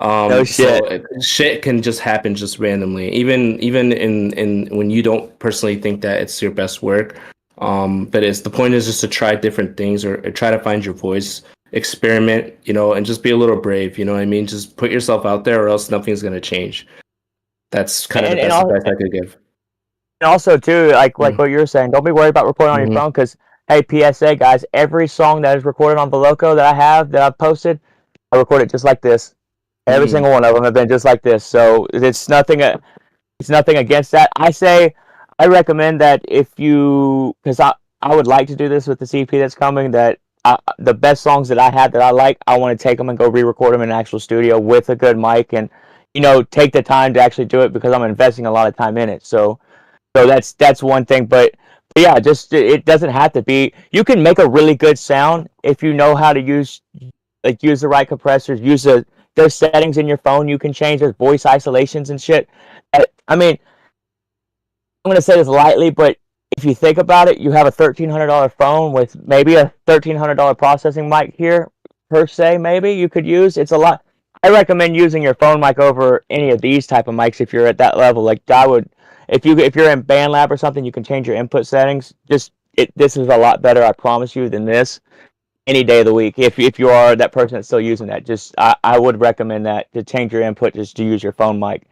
No shit. So shit can just happen just randomly, even in when you don't personally think that it's your best work. But the point is just to try different things, or try to find your voice, experiment, and just be a little brave. You know what I mean? Just put yourself out there, or else nothing's gonna change. That's kind of the best advice I could give. And also, too, like what you're saying, don't be worried about recording on your phone, because, hey, PSA, guys, every song that is recorded on Veloco that I've posted, I record it just like this. Every single one of them have been just like this. So it's nothing against that. I recommend that because I would like to do this with the CP that's coming, that the best songs that I have that I like, I want to take them and go re-record them in an actual studio with a good mic, and take the time to actually do it, because I'm investing a lot of time in it. So that's one thing. But yeah, just it doesn't have to be. You can make a really good sound if you know how to use the right compressors, use the there's settings in your phone you can change. There's voice isolations and shit. I mean, I'm gonna say this lightly, but if you think about it, you have a $1,300 phone with maybe a $1,300 processing mic here per se. Maybe you could use. It's a lot. I recommend using your phone mic over any of these type of mics if you're at that level. Like I would, if you're in BandLab or something, you can change your input settings. This is a lot better, I promise you, than this any day of the week. If you are that person that's still using that, I would recommend that to change your input just to use your phone mic.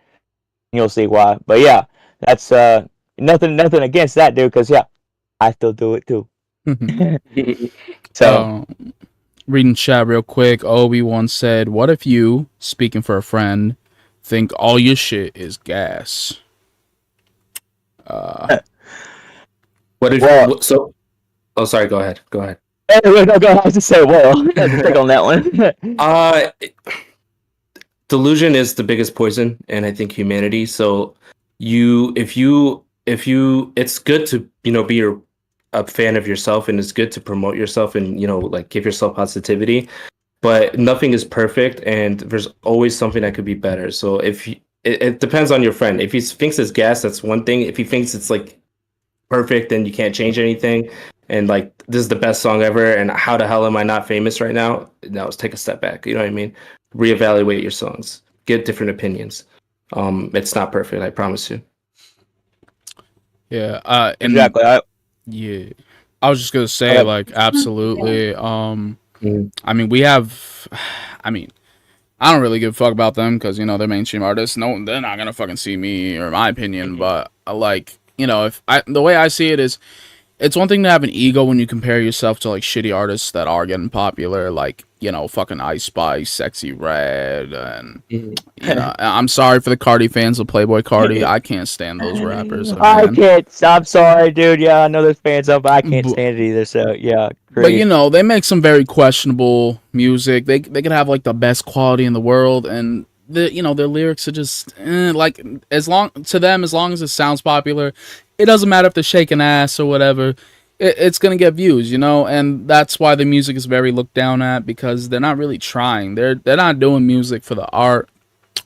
You'll see why. But yeah, that's nothing against that, dude. Because yeah, I still do it too. So. Reading chat real quick, Obi-Wan said, what if you, speaking for a friend, think all your shit is gas? What if oh, sorry, go ahead. No, go ahead. I was just say, well, take on that one. Delusion is the biggest poison, and I think humanity. So if you, it's good to, be a fan of yourself, and it's good to promote yourself and, like give yourself positivity, but nothing is perfect, and there's always something that could be better. So it depends on your friend. If he thinks it's gas, that's one thing. If he thinks it's like perfect and you can't change anything, and like this is the best song ever, and how the hell am I not famous right now? Now take a step back. You know what I mean? Reevaluate your songs, get different opinions. It's not perfect, I promise you. Yeah, exactly. Yeah, I was just gonna say, like, absolutely. I mean, we have. I mean, I don't really give a fuck about them because they're mainstream artists. No, they're not gonna fucking see me or my opinion. But like, the way I see it is, it's one thing to have an ego when you compare yourself to like shitty artists that are getting popular, like fucking Ice Spice, Sexy Red, and I'm sorry for the Cardi fans of Playboy Cardi. I can't stand those rappers. I can't. I'm sorry, dude. Yeah, I know there's fans of, but I can't stand it either. So yeah, great. But they make some very questionable music. They could have like the best quality in the world, and their lyrics are just like as long as it sounds popular. It doesn't matter if they're shaking ass or whatever. It's going to get views, and that's why the music is very looked down at, because they're not really trying. They're not doing music for the art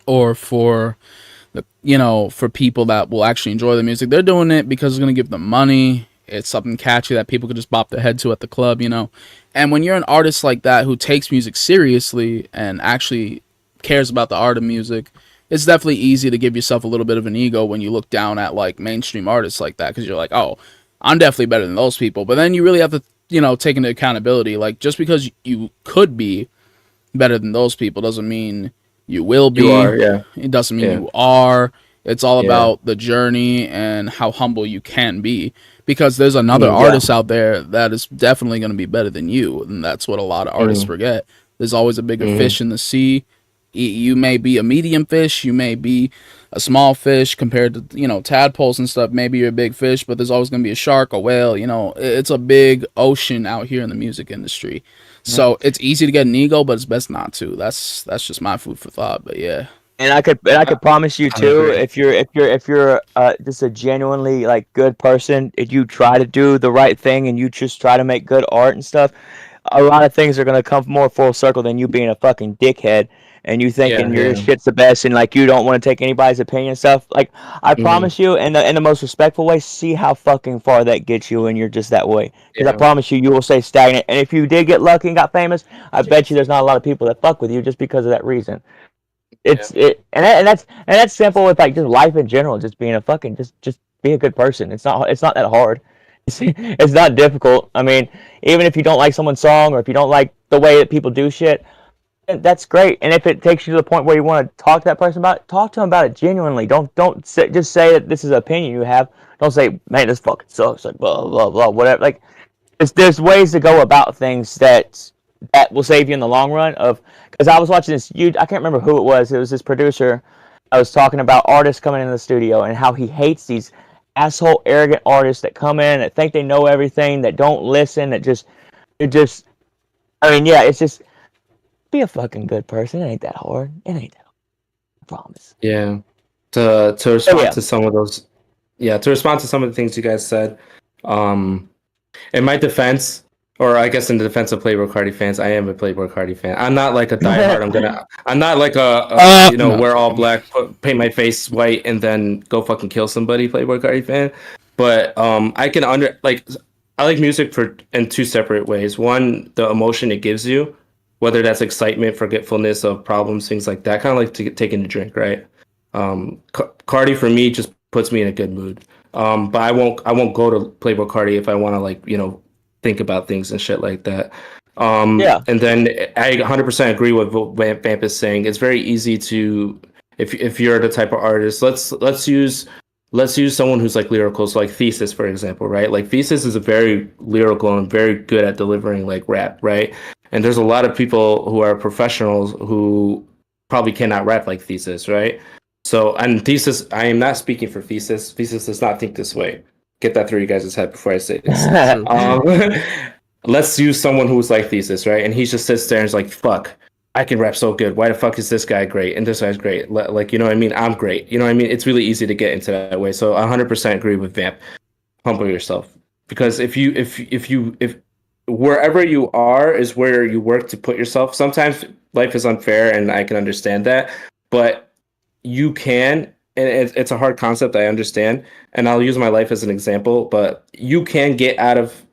or for the, for people that will actually enjoy the music. They're doing it because it's going to give them money. It's something catchy that people could just bop their head to at the club, And when you're an artist like that who takes music seriously and actually cares about the art of music, it's definitely easy to give yourself a little bit of an ego when you look down at like mainstream artists like that, because you're like, oh, I'm definitely better than those people. But then you really have to, take into accountability. Like, just because you could be better than those people doesn't mean you will be. You are, yeah. It doesn't mean you are. It's all about the journey and how humble you can be. Because there's another artist out there that is definitely going to be better than you. And that's what a lot of artists forget. There's always a bigger fish in the sea. You may be a medium fish, you may be a small fish compared to, tadpoles and stuff. Maybe you're a big fish, but there's always going to be a shark, a whale, it's a big ocean out here in the music industry. So it's easy to get an ego, but it's best not to. That's just my food for thought, but yeah. And I could promise you too, if you're just a genuinely like good person, if you try to do the right thing and you just try to make good art and stuff, a lot of things are going to come more full circle than you being a fucking dickhead and you thinking your shit's the best and like you don't want to take anybody's opinion and stuff. Like I promise you, in the most respectful way, see how fucking far that gets you when you're just that way. Because I promise you, you will stay stagnant. And if you did get lucky and got famous, I bet you there's not a lot of people that fuck with you just because of that reason. That's simple with like just life in general, just being a fucking just be a good person. It's not that hard. It's not difficult. I mean, even if you don't like someone's song or if you don't like the way that people do shit, that's great. And if it takes you to the point where you want to talk to that person about it, talk to them about it genuinely. Don't just say that this is an opinion you have. Don't say, man, this fucking sucks. Like blah blah blah, whatever. Like there's ways to go about things that will save you in the long run. Because I was watching this I can't remember who it was. It was this producer. I was talking about artists coming into the studio and how he hates these asshole arrogant artists that come in that think they know everything, that don't listen, that just it's just be a fucking good person. It ain't that hard. It ain't that hard. I promise. Yeah. To respond to some of those, to respond to some of the things you guys said, in my defense, or I guess in the defense of Playboy Cardi fans, I am a Playboy Cardi fan. I'm not like a diehard. I'm not like No. wear all black, paint my face white, and then go fucking kill somebody. Playboy Cardi fan, but I can I like music in two separate ways. One, the emotion it gives you, whether that's excitement, forgetfulness of problems, things like that. Kind of like taking a drink, right? Cardi for me just puts me in a good mood. But I won't go to Playboy Cardi if I want to think about things and shit like that. And then I 100% agree with what Vamp is saying. It's very easy to, if you're the type of artist, let's use someone who's like lyrical, so like Thesis, for example, right? Like Thesis is a very lyrical and very good at delivering like rap, right? And there's a lot of people who are professionals who probably cannot rap like Thesis, right? So, and Thesis, I am not speaking for Thesis. Thesis does not think this way. Get that through you guys' head before I say this. Let's use someone who's like Thesis, right? And he just sits there and is like, fuck, I can rap so good. Why the fuck is this guy great? And this guy's great. Like, you know what I mean? I'm great. You know what I mean? It's really easy to get into that way. So I 100% agree with Vamp. Humble yourself. Because if wherever you are is where you work to put yourself. Sometimes life is unfair and I can understand that. But you can, and it's a hard concept, I understand. And I'll use my life as an example, but you can get out of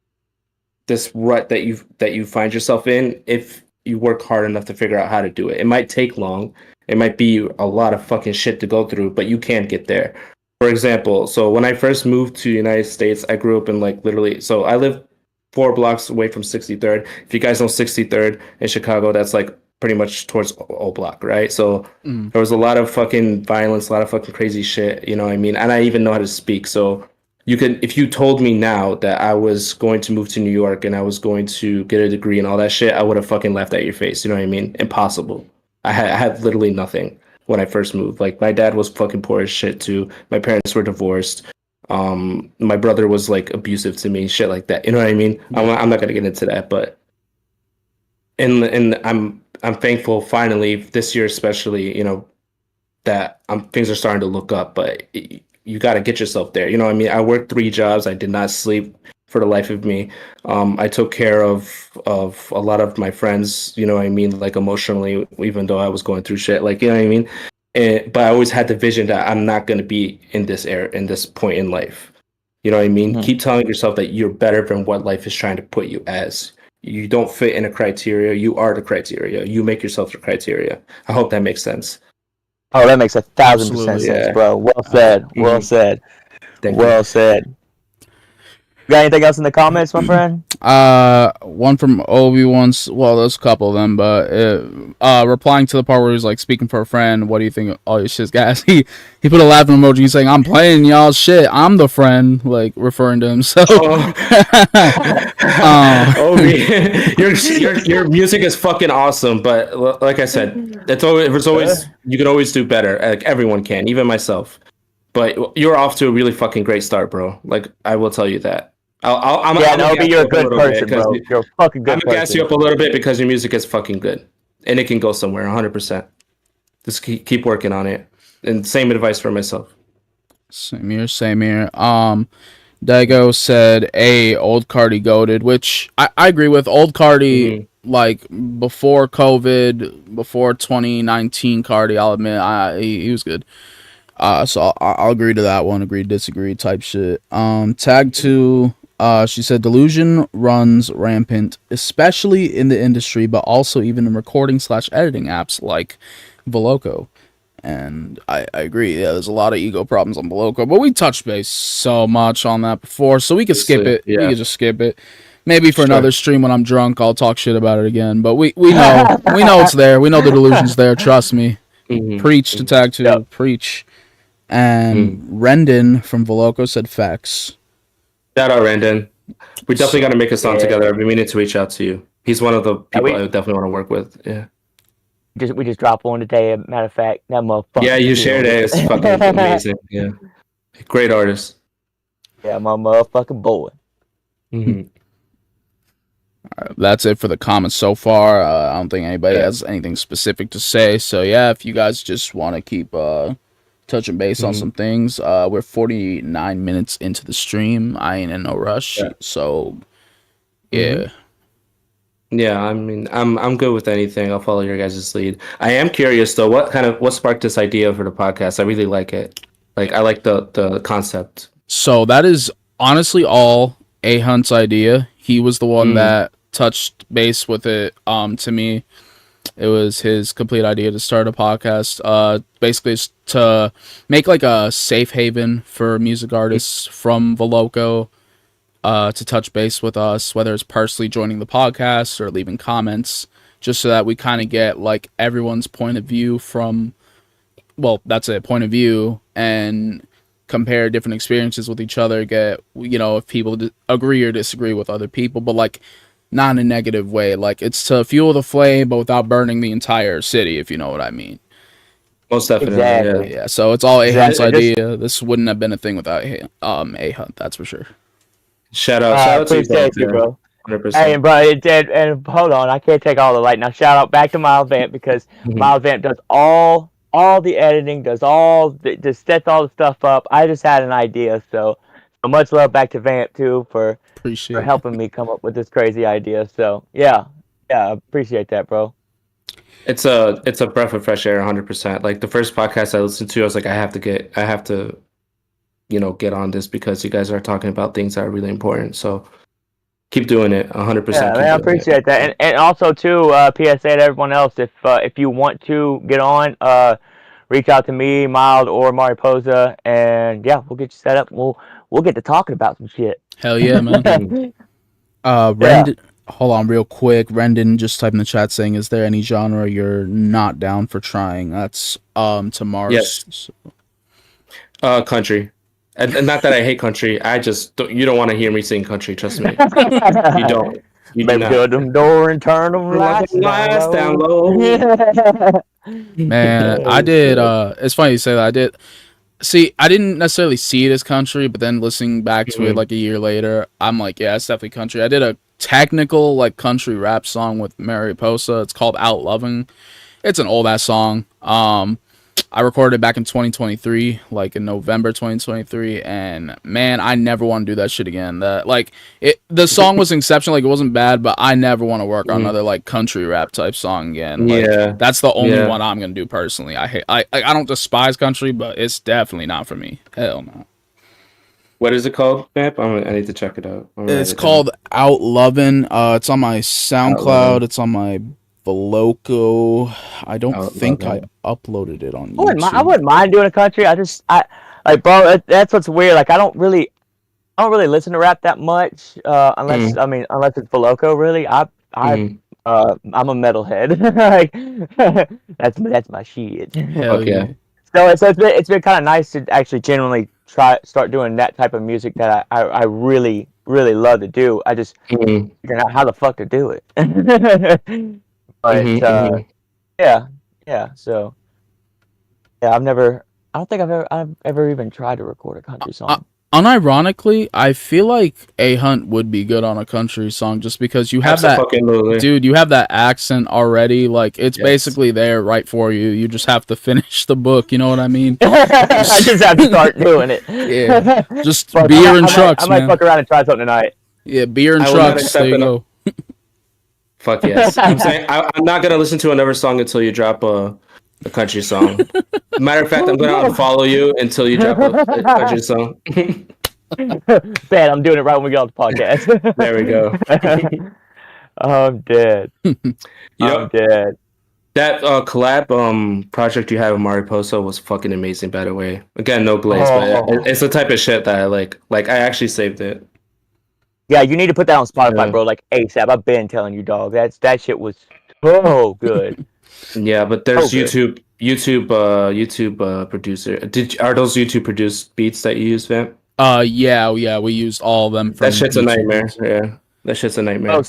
this rut that you find yourself in if you work hard enough to figure out how to do it. It might take long. It might be a lot of fucking shit to go through, but you can get there. For example, so when I first moved to the United States, I grew up in so I live 4 blocks away from 63rd. If you guys know 63rd in Chicago, that's like pretty much towards O Block, right? So there was a lot of fucking violence, a lot of fucking crazy shit, you know what I mean? And I even know how to speak. So if you told me now that I was going to move to New York and I was going to get a degree and all that shit, I would have fucking laughed at your face, you know what I mean? Impossible. I had literally nothing when I first moved. Like, my dad was fucking poor as shit too. My parents were divorced. My brother was like abusive to me, shit like that. You know what I mean? Yeah. I'm not gonna get into that, but and I'm thankful finally this year, especially, you know, that things are starting to look up. But you got to get yourself there. You know what I mean? I worked 3 jobs. I did not sleep for the life of me. I took care of a lot of my friends. You know what I mean? Like emotionally, even though I was going through shit. Like, you know what I mean? But I always had the vision that I'm not going to be in this point in life. You know what I mean? Mm-hmm. Keep telling yourself that you're better than what life is trying to put you as. You don't fit in a criteria. You are the criteria. You make yourself the criteria. I hope that makes sense. Oh, that makes 1,000% sense, bro. Well said. Well said. Well said. You got anything else in the comments, my friend? One from Obi once. Well, there's a couple of them, but replying to the part where he's like speaking for a friend. What do you think of all your shit, guys? He put a laughing emoji. He's saying, "I'm playing y'all shit. I'm the friend," like referring to himself. Obi, your music is fucking awesome, but like I said, it's always you can always do better. Like everyone can, even myself. But you're off to a really fucking great start, bro. Like I will tell you that. You're a good person, bro. You're a fucking good person. I'm gonna gas you up a little bit because your music is fucking good, and it can go somewhere, 100%. Just keep working on it. And same advice for myself. Same here. Dago said, old Cardi goated, which I agree with. Old Cardi, like before COVID, before 2019 Cardi, I'll admit he was good. So I'll agree to that one. Agree, disagree type shit. Tag 2. She said delusion runs rampant, especially in the industry, but also even in recording/editing apps like Veloco. And I agree. Yeah, there's a lot of ego problems on Veloco, but we touched base so much on that before, so we could skip it. Yeah. We could just skip it. Maybe for another stream when I'm drunk, I'll talk shit about it again. But we know it's there. We know the delusion's there. Trust me. Preach to Tag 2. Yep. Preach. And Rendon from Veloco said facts. Shout out Rendon. We definitely got to make a song together. I've been meaning to reach out to you. He's one of the people I definitely want to work with. Yeah. We just dropped one today. Matter of fact, that motherfucker. Yeah, you shared it. It's fucking amazing. Yeah. Great artist. Yeah, my motherfucking boy. That's it for the comments so far. I don't think anybody has anything specific to say. So yeah, if you guys just want to keep touching base on some things, we're 49 minutes into the stream. I ain't in no rush. So yeah, Yeah, I mean, I'm good with anything. I'll follow your guys' lead. I am curious though, what sparked this idea for the podcast? I really like it. Like, I like the concept. So that is honestly all A Hunt's idea. He was the one Mm. that touched base with it. To me, it was his complete idea to start a podcast. Basically, it's to make like a safe haven for music artists from the loco. To touch base with us, whether it's personally joining the podcast or leaving comments, just so that we kind of get like everyone's point of view from, well, that's it, point of view, and compare different experiences with each other. Get, if people agree or disagree with other people, but like not in a negative way. Like it's to fuel the flame, but without burning the entire city, if you know what I mean. Most definitely. Exactly. Yeah. So it's all A Hunt's Exactly. idea. This wouldn't have been a thing without A Hunt. That's for sure. Shout I out to you, appreciate you, bro. 100%. Hey, bro, and hold on, I can't take all the light. Now, shout out back to Miles Vamp because Miles Vamp does all the editing, just sets all the stuff up. I just had an idea, so much love back to Vamp too for Appreciate it. helping me come up with this crazy idea. So yeah, I appreciate that, bro. It's a breath of fresh air, 100%. Like the first podcast I listened to, I was like, I have to, get on this because you guys are talking about things that are really important. So keep doing it, 100%. Yeah, man, I appreciate that, and also too, PSA to everyone else, if you want to get on, reach out to me, Mild, or Mariposa, and yeah, we'll get you set up. We'll get to talking about some shit. Hell yeah, man. Rendon, hold on real quick. Rendon just typed in the chat saying, "Is there any genre you're not down for trying?" That's to Marz. Yes. Country. And not that I hate country. I just you don't want to hear me sing country. Trust me. You don't. You do Maybe not. build them door and turn them lights down low. Man, I did. It's funny you say that. I did. See, I didn't necessarily see it as country, but then listening back to it like a year later, I'm like, yeah, it's definitely country. I did a technical like country rap song with Mariposa. It's called Out Loving. It's an old ass song. I recorded it back in 2023, like in November 2023, and man, I never want to do that shit again. The song was exceptional, like it wasn't bad, but I never want to work on another like country rap type song again. Like, Yeah, that's the only one I'm gonna do personally. I don't despise country, but it's definitely not for me. Hell no. What is it called, Vamp? I need to check it out. It's called Out Lovin'. It's on my SoundCloud. It's on my Loco. I don't think I uploaded it on YouTube. I wouldn't mind doing a country. Like, bro, that's what's weird. Like, I don't really listen to rap that much, unless it's for Loco. Really, I'm a metalhead. Like, that's my shit. Hell yeah. So it's been kind of nice to actually genuinely start doing that type of music that I really love to do. I just figuring out how the fuck to do it. But yeah. So yeah, I don't think I've ever even tried to record a country song. Unironically, I feel like A Hunt would be good on a country song just because you have dude, you have that accent already. Like it's basically there right for you. You just have to finish the book. You know what I mean? I just have to start doing it. Yeah, just beer and trucks. I might fuck around and try something tonight. Yeah, beer and trucks. There you go. Fuck yes. I'm saying I'm not gonna listen to another song until you drop a country song. Matter of fact, I'm gonna unfollow you until you drop a country song. Bad, I'm doing it right when we get off the podcast. There we go. I'm dead. I'm dead. That collab project you had with Mariposa was fucking amazing, by the way. Again, no glaze, but it's the type of shit that I like. Like I actually saved it. Yeah, you need to put that on Spotify, bro. Like ASAP. I've been telling you, dog. That shit was so good. Yeah, but there's YouTube producer. Are those YouTube produced beats that you use, Vamp? Yeah, we used all of them. That shit's a nightmare. Yeah, that shit's a nightmare. Oh,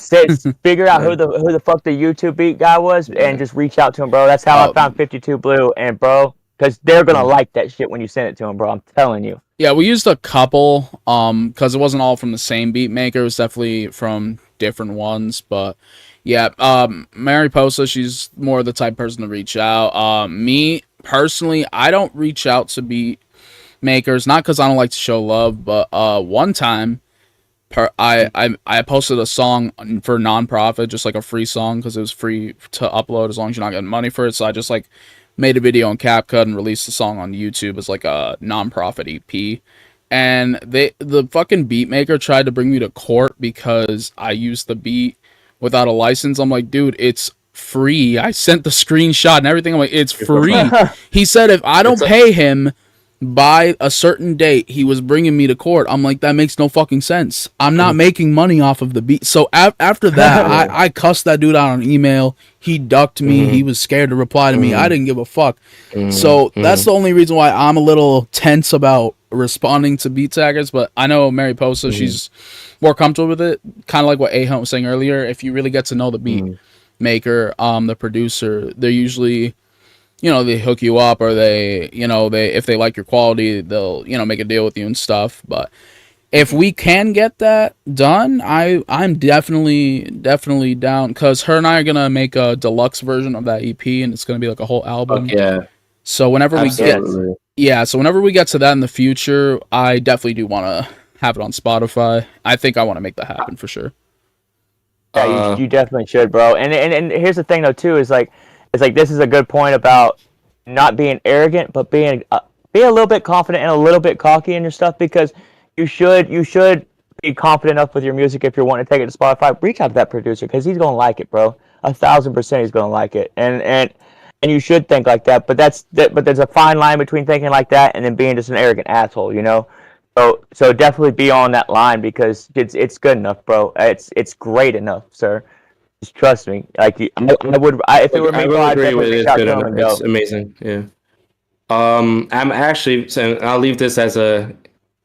figure out who the fuck the YouTube beat guy was, and just reach out to him, bro. That's how I found 52 Blue, and bro, because they're gonna like that shit when you send it to them, bro. I'm telling you. Yeah, we used a couple, because it wasn't all from the same beat maker. It was definitely from different ones, but yeah, Mariposa, she's more the type of person to reach out. Me personally, I don't reach out to beat makers, not because I don't like to show love, but one time I posted a song for nonprofit, just like a free song because it was free to upload as long as you're not getting money for it. So I just like made a video on CapCut and released the song on YouTube as like a nonprofit EP. And the fucking beat maker tried to bring me to court because I used the beat without a license. I'm like, dude, it's free. I sent the screenshot and everything. I'm like, it's free. He said if I don't pay him by a certain date, he was bringing me to court. I'm like, that makes no fucking sense. I'm not making money off of the beat. So after that, I cussed that dude out on email. He ducked me. He was scared to reply to me. I didn't give a fuck. So that's the only reason why I'm a little tense about responding to beat taggers. But I know Mary Posa, she's more comfortable with it. Kind of like what A Hunt was saying earlier. If you really get to know the beat maker, the producer, they're usually, they hook you up, or they if they like your quality, they'll, make a deal with you and stuff. But if we can get that done, I'm definitely down, because her and I are going to make a deluxe version of that EP, and it's going to be like a whole album. Yeah. So whenever we get to that in the future, I definitely do want to have it on Spotify. I think I want to make that happen for sure. Yeah, you definitely should, bro. And here's the thing though too, is like, it's like, this is a good point about not being arrogant, but being a little bit confident and a little bit cocky in your stuff, because you should be confident enough with your music. If you're wanting to take it to Spotify, reach out to that producer, because he's gonna like it, bro. 1,000% he's gonna like it, and you should think like that. But but there's a fine line between thinking like that and then being just an arrogant asshole, So definitely be on that line, because it's good enough, bro. It's great enough, sir. Just trust me. Like if it were me, I'd agree with it. It's good enough. It's amazing. Yeah. I'm actually saying, I'll leave this as a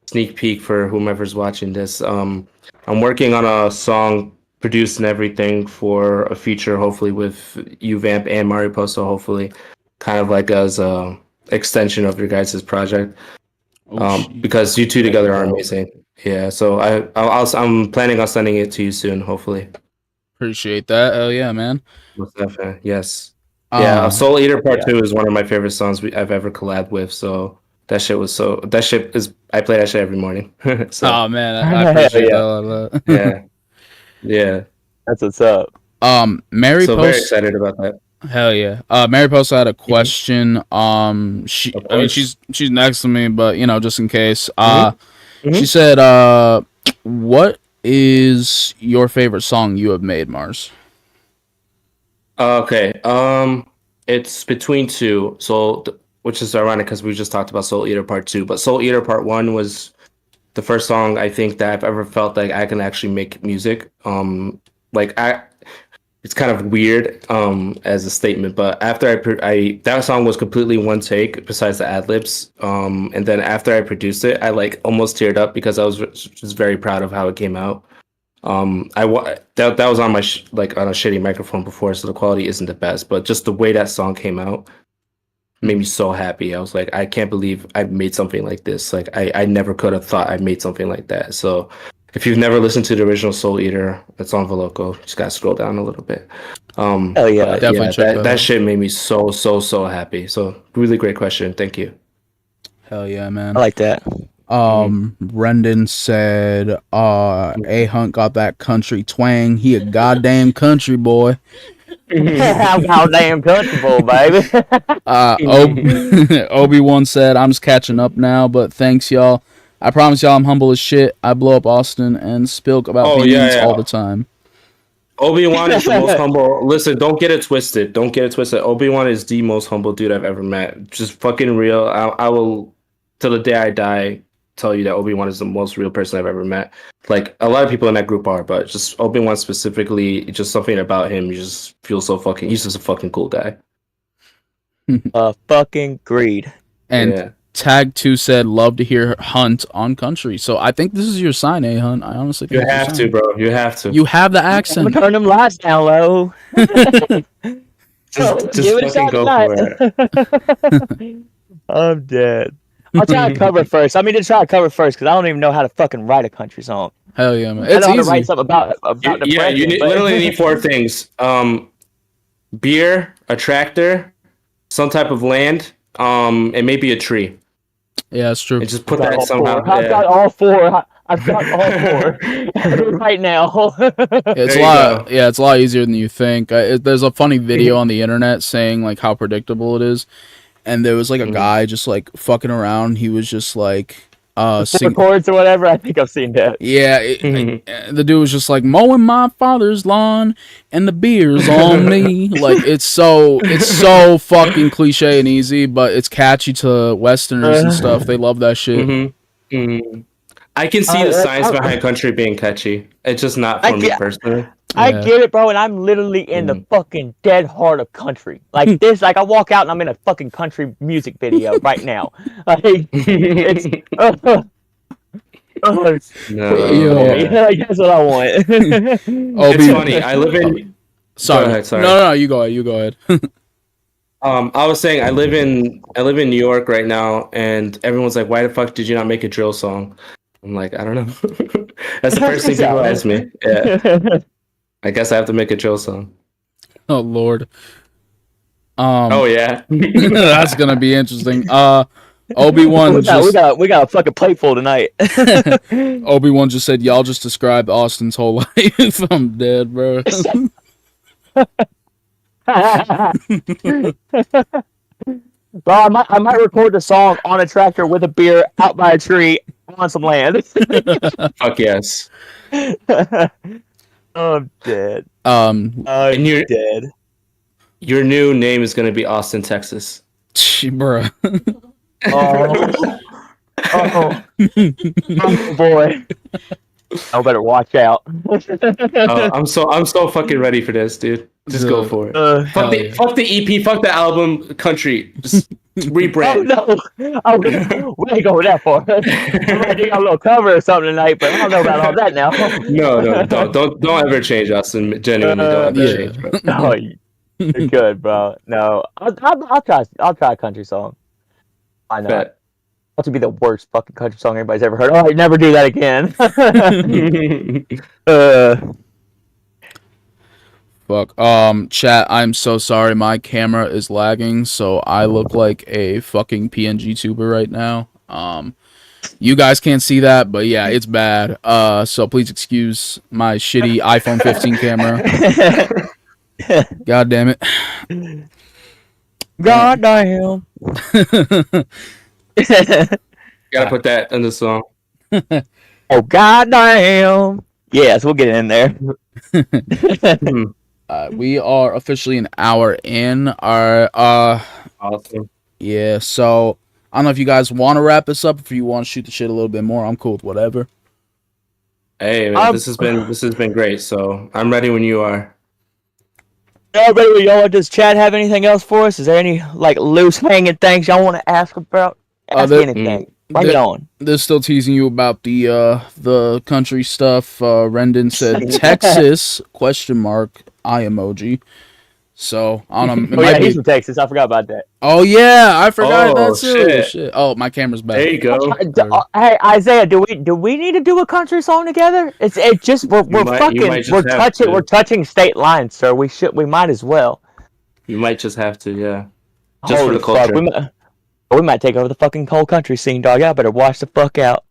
sneak peek for whomever's watching this. I'm working on a song produced and everything for a feature, hopefully with UVamp and Mariposa, hopefully, kind of like as a extension of your guys' project. Because you two together are amazing. Yeah. So I'm planning on sending it to you soon, hopefully. Appreciate that. Hell yeah, man. Yes. Yeah, Soul Eater Part 2 is one of my favorite songs I've ever collabed with. So I play that shit every morning. So, oh man, I appreciate that. Yeah. That's what's up. Mary so Post, very excited about that. Hell yeah. Mary Post had a question. She's next to me, but just in case. She said, what is your favorite song you have made, Marz? Okay. It's between two. So, which is ironic because we just talked about Soul Eater Part 2, but Soul Eater Part 1 was the first song I think that I've ever felt like I can actually make music. It's kind of weird as a statement, but after that song was completely one take besides the ad libs. And then after I produced it, I almost teared up because I was just very proud of how it came out. That was on my on a shitty microphone before, so the quality isn't the best, but just the way that song came out made me so happy. I was like, I can't believe I made something like this. I never could have thought I made something like that. So if you've never listened to the original Soul Eater, it's on Veloco. You just gotta scroll down a little bit. Hell yeah, definitely check that shit made me so happy. So really great question. Thank you. Hell yeah, man. I like that. Brendan said, A Hunt got that country twang. He a goddamn country boy. How damn comfortable, baby. Obi-Wan said, I'm just catching up now, but thanks, y'all. I promise y'all I'm humble as shit. I blow up Austin and spilk about beans all the time. Obi-Wan is the most humble. Listen, don't get it twisted. Obi-Wan is the most humble dude I've ever met. Just fucking real. I will, till the day I die, tell you that Obi-Wan is the most real person I've ever met. Like, a lot of people in that group are, but just Obi-Wan specifically, just something about him, you just feel so fucking, he's just a fucking cool guy. Fucking greed. And Tag 2 said, love to hear Hunt on country. So I think this is your sign, A Hunt. I honestly think you have to, bro. You have to. You have the accent. I'm gonna turn them lights down low. just fucking go for it. I'm dead. I'll try to cover first. I mean, to try to cover first because I don't even know how to fucking write a country song. Hell yeah, man! I know how to write something about depression. You literally need 4 things: beer, a tractor, some type of land, and maybe a tree. Yeah, that's true. And just put that somehow. I've got all 4. I've got all 4 right now. It's a lot. Yeah, it's a lot easier than you think. There's a funny video on the internet saying like how predictable it is, and there was like a guy just like fucking around. He was just like chords or whatever. I think I've seen that. Yeah, the dude was just like mowing my father's lawn, and the beer's on me. Like it's so fucking cliche and easy, but it's catchy to Westerners and stuff. They love that shit. I can see the science behind country being catchy. It's just not for me personally. I get it, bro, and I'm literally in the fucking dead heart of country. Like this, like I walk out and I'm in a fucking country music video right now. Like it's that's what I want. It's funny. I live in. Sorry. No, you go ahead. I was saying I live in New York right now, and everyone's like, "Why the fuck did you not make a drill song?" I'm like, I don't know. That's the first thing people ask me. Yeah. I guess I have to make a drill song. Oh Lord. Oh yeah. That's gonna be interesting. Obi-Wan we got a fucking plateful tonight. Obi-Wan just said, "Y'all just described Austin's whole life." I'm dead, bro. Bro, I might record the song on a tractor with a beer out by a tree on some land. Fuck yes. I'm dead. And you're dead. Your new name is gonna be Austin, Texas. Bruh. Oh boy. I better watch out. I'm so fucking ready for this, dude. Just go for it. Fuck the EP, fuck the album, country. Just rebrand. Oh no, we ain't going that far. I might do a little cover or something tonight, but I don't know about all that now. No, don't ever change, Austin. Genuinely, don't ever change, bro. No, you're good, bro. No, I'll try a country song. I know. Bet. That to be the worst fucking country song anybody's ever heard. Oh, I'd never do that again. Fuck. Chat, I'm so sorry. My camera is lagging, so I look like a fucking PNG tuber right now. You guys can't see that, but yeah, it's bad. So please excuse my shitty iPhone 15 camera. God damn it. God damn. Gotta put that in the song. Oh god damn. Yes, we'll get it in there. We are officially an hour in. Awesome. Yeah, so I don't know if you guys want to wrap this up. If you want to shoot the shit a little bit more, I'm cool with whatever. Hey, man, this has been great. So I'm ready when you are. Y'all ready? Y'all, does Chad have anything else for us? Is there any like loose hanging things y'all want to ask about? Ask anything. Bring it on. They're still teasing you about the country stuff. Rendon said Texas ? Eye emoji. So I don't know. He's from Texas. I forgot about that. Oh yeah, I forgot that too. Shit. Oh, my camera's back. There you go. Hey Isaiah, do we need to do a country song together? It's just we're touching state lines, sir. We might as well. You might just have to, yeah. Just for the culture. We might take over the fucking whole country scene, dog. Y'all better watch the fuck out.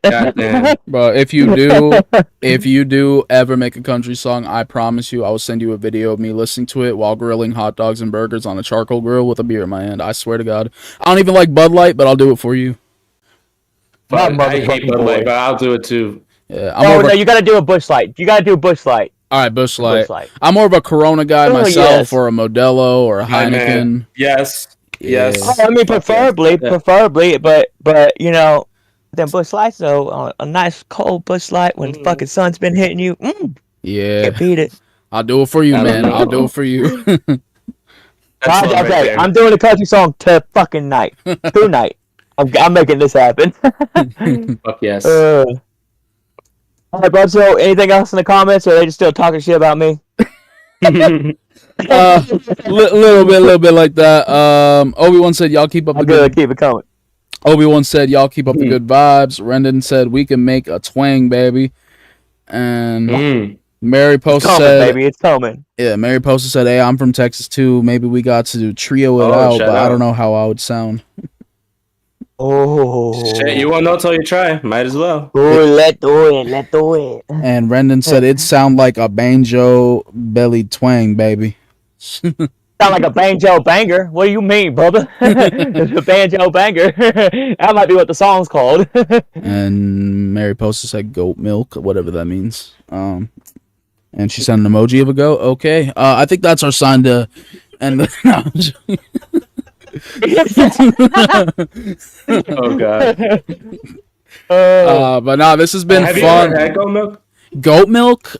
Bro, if you do ever make a country song, I promise you I will send you a video of me listening to it while grilling hot dogs and burgers on a charcoal grill with a beer in my hand. I swear to God. I don't even like Bud Light, but I'll do it for you. I hate Bud Light, but I'll do it too. Yeah, you gotta do a Busch Light. You gotta do a Busch Light. All right, Busch Light. I'm more of a Corona guy myself, or a Modelo, or a Heineken. Man. Yes. Yes. I mean, preferably, but you know, then Busch Lights though, a nice cold Busch Light when the fucking sun's been hitting you. Yeah, can't beat it. I'll do it for you, man. I'll do it for you. Okay, I'm doing a country song tonight. I'm making this happen. Fuck yes. All right, bro. So, anything else in the comments, or are they just still talking shit about me? Little bit like that. Obi-Wan said y'all keep up keep it coming. Obi-Wan said y'all keep up the good vibes. Rendon said we can make a twang, baby. And Mary Poster said, baby, it's coming. Yeah, Mary Poster said, hey, I'm from Texas too. Maybe we got to trio it out, but I don't know how I would sound. Oh. Shit, you won't know till you try. Might as well. Let's do it. And Rendon said it sound like a banjo belly twang, baby. Sound like a banjo banger. What do you mean, brother? It's a banjo banger. That might be what the song's called. And Mary Poster said goat milk, whatever that means. And she sent an emoji of a goat. Okay. I think that's our sign to end the. Oh god. But no, this has been Have fun. you ever had goat milk? Goat milk?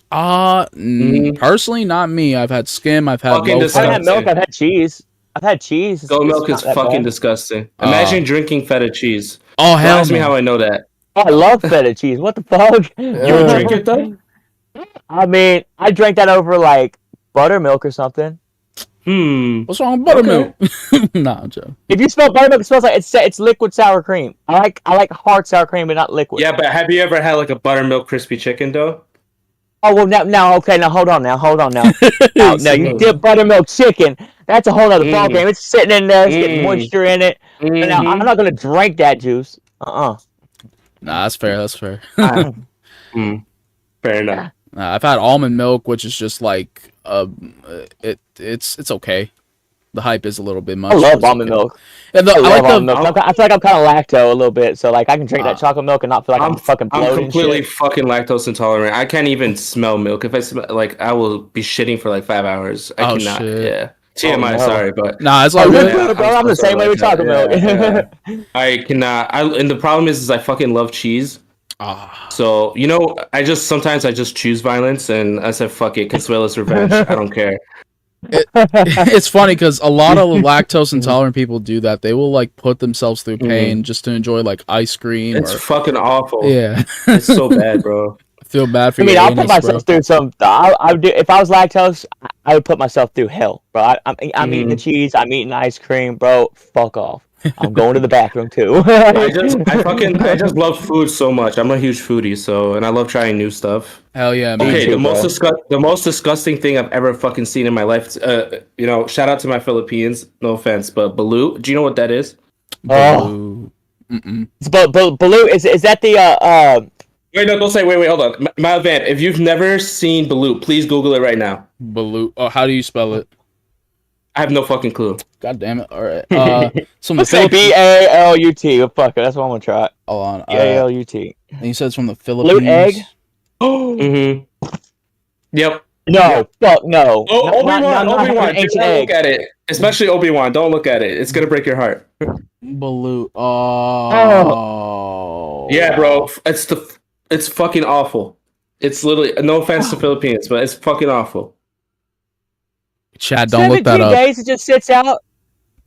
Personally, not me. I've had skim. I've had Fucking low disgusting. I've had milk. I've had cheese. I've had cheese. Goat milk It's is not that fucking bad. disgusting. Imagine drinking feta cheese. Oh Don't hell ask me no. how I know that. Oh, I love feta cheese. What the fuck? You would drink it though? I mean, I drank that over like buttermilk or something. What's wrong with buttermilk? Nah, I'm joking. If you smell buttermilk, it smells like it's liquid sour cream. I like hard sour cream, but not liquid. Yeah, but have you ever had like a buttermilk crispy chicken though? Oh well, now okay, now hold on now. Now you dip buttermilk chicken. That's a whole other ball game. It's sitting in there, it's getting moisture in it. And now, I'm not gonna drink that juice. Nah, that's fair. That's fair. Fair enough. I've had almond milk, which is just like it's okay. The hype is a little bit much. I love It's almond okay. milk. And I I love like almond the milk. I feel like I'm kind of lacto a little bit, so like I can drink that chocolate milk and not feel like I'm fucking bloated. I'm completely and shit. fucking lactose intolerant. I can't even smell milk. If I smell, like, I will be shitting for like 5 hours. I Oh, cannot. shit. Yeah. TMI, no. sorry, but nah, it's Oh, all really? good. Bro, I'm the same way with chocolate milk. I cannot. And the problem is I fucking love cheese. So I just choose violence, and I said fuck it, Consuela's revenge. I don't care. It's funny because a lot of lactose intolerant people do that. They will like put themselves through pain just to enjoy like ice cream. It's fucking awful. Yeah, It's so bad, bro. I feel bad for I you. mean, I'll put myself through some. I would do if I was lactose. I would put myself through hell, bro. I'm eating the cheese. I'm eating ice cream, bro. Fuck off. I'm going to the bathroom too. I just love food so much. I'm a huge foodie, and I love trying new stuff. Hell yeah, man. Okay, too, the most disgusting thing I've ever fucking seen in my life. Shout out to my Philippines. No offense, but balut. Do you know what that is? Oh, but Baloo is that the Wait, no, don't say. Wait, hold on. My van. If you've never seen balut, please Google it right now. Balut. Oh, how do you spell it? I have no fucking clue. God damn it! All right. From the let's say Philippines. BALUT. Oh, fuck it. That's what I'm gonna try. Hold on. BALUT. And you said it's from the Philippines. Blue egg. Yep. No, fuck no. Oh, Obi-Wan. Not Do ancient not egg. look at it. Especially Obi-Wan. Don't look at it. It's gonna break your heart. Balut. Oh. Yeah, bro. It's fucking awful. It's literally, no offense to Philippines, but it's fucking awful. Chad, don't look that 17 up. days it just sits out.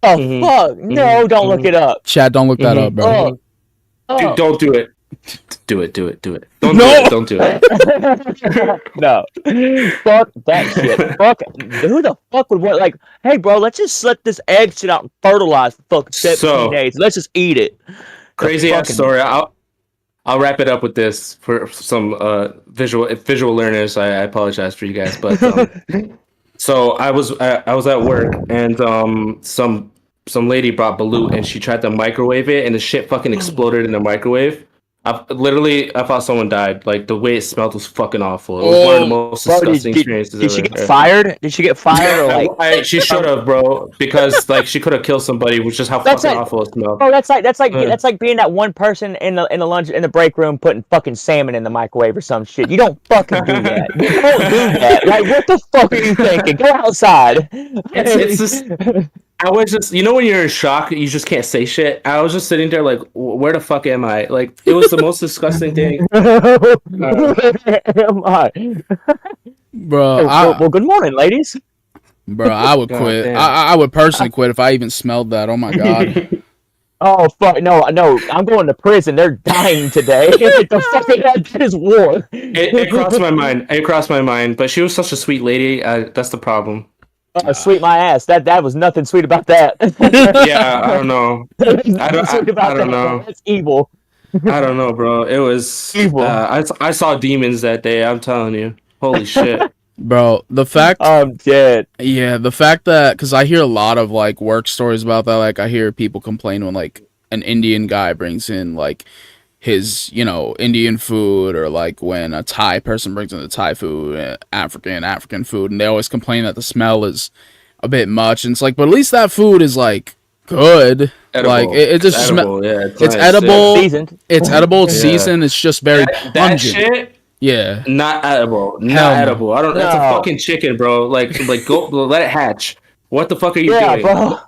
Oh fuck! No, don't look it up. Chad, don't look that up, bro. Dude, don't do it. Do it. Don't do it. Don't do it. No. Fuck that shit. Fuck. Who the fuck would want, like, hey, bro, let's just let this egg sit out and fertilize for fucking 17 days. Let's just eat it. Crazy ass story. I'll wrap it up with this for some visual learners. I apologize for you guys, but so I was at work, and some lady brought balut, and she tried to microwave it, and the shit fucking exploded in the microwave. I thought someone died. Like, the way it smelled was fucking awful. It was one of the most disgusting experiences. Did she get fired? Did she get fired, or like? She should have, bro, because like she could have killed somebody, which is how fucking awful it smelled. Bro, that's like being that one person in the break room putting fucking salmon in the microwave or some shit. You don't fucking do that. You don't do that. Like, what the fuck are you thinking? Go outside. It's just. I was just, when you're in shock, you just can't say shit. I was just sitting there like, where the fuck am I? Like, it was the most disgusting thing. Am I? Bro, well, good morning, ladies. Bro, I would quit. I would personally quit if I even smelled that. Oh my god. Oh fuck no! I'm going to prison. They're dying today. The fucking that is war. It crossed my mind. It crossed my mind. But she was such a sweet lady. That's the problem. Sweet my ass. That was nothing sweet about that. Yeah, I don't know. I don't know. That's evil. I don't know, bro. It was evil. I saw demons that day. I'm telling you. Holy shit. Bro, the fact I'm dead. Yeah, the fact that, because I hear a lot of like work stories about that. Like, I hear people complain when like an Indian guy brings in like his, you know, Indian food, or like when a Thai person brings in the Thai food, African food, and they always complain that the smell is a bit much. And it's like, but at least that food is like good. Edible. Like it just edible. Yeah, it's nice. edible. Yeah. Seasoned. It's edible. It's Yeah. seasoned. It's just very That pungent. shit, Yeah. not edible. Not Hell no. edible. I don't. That's a No. fucking chicken, bro. Like go let it hatch. What the fuck are you Yeah, doing? bro.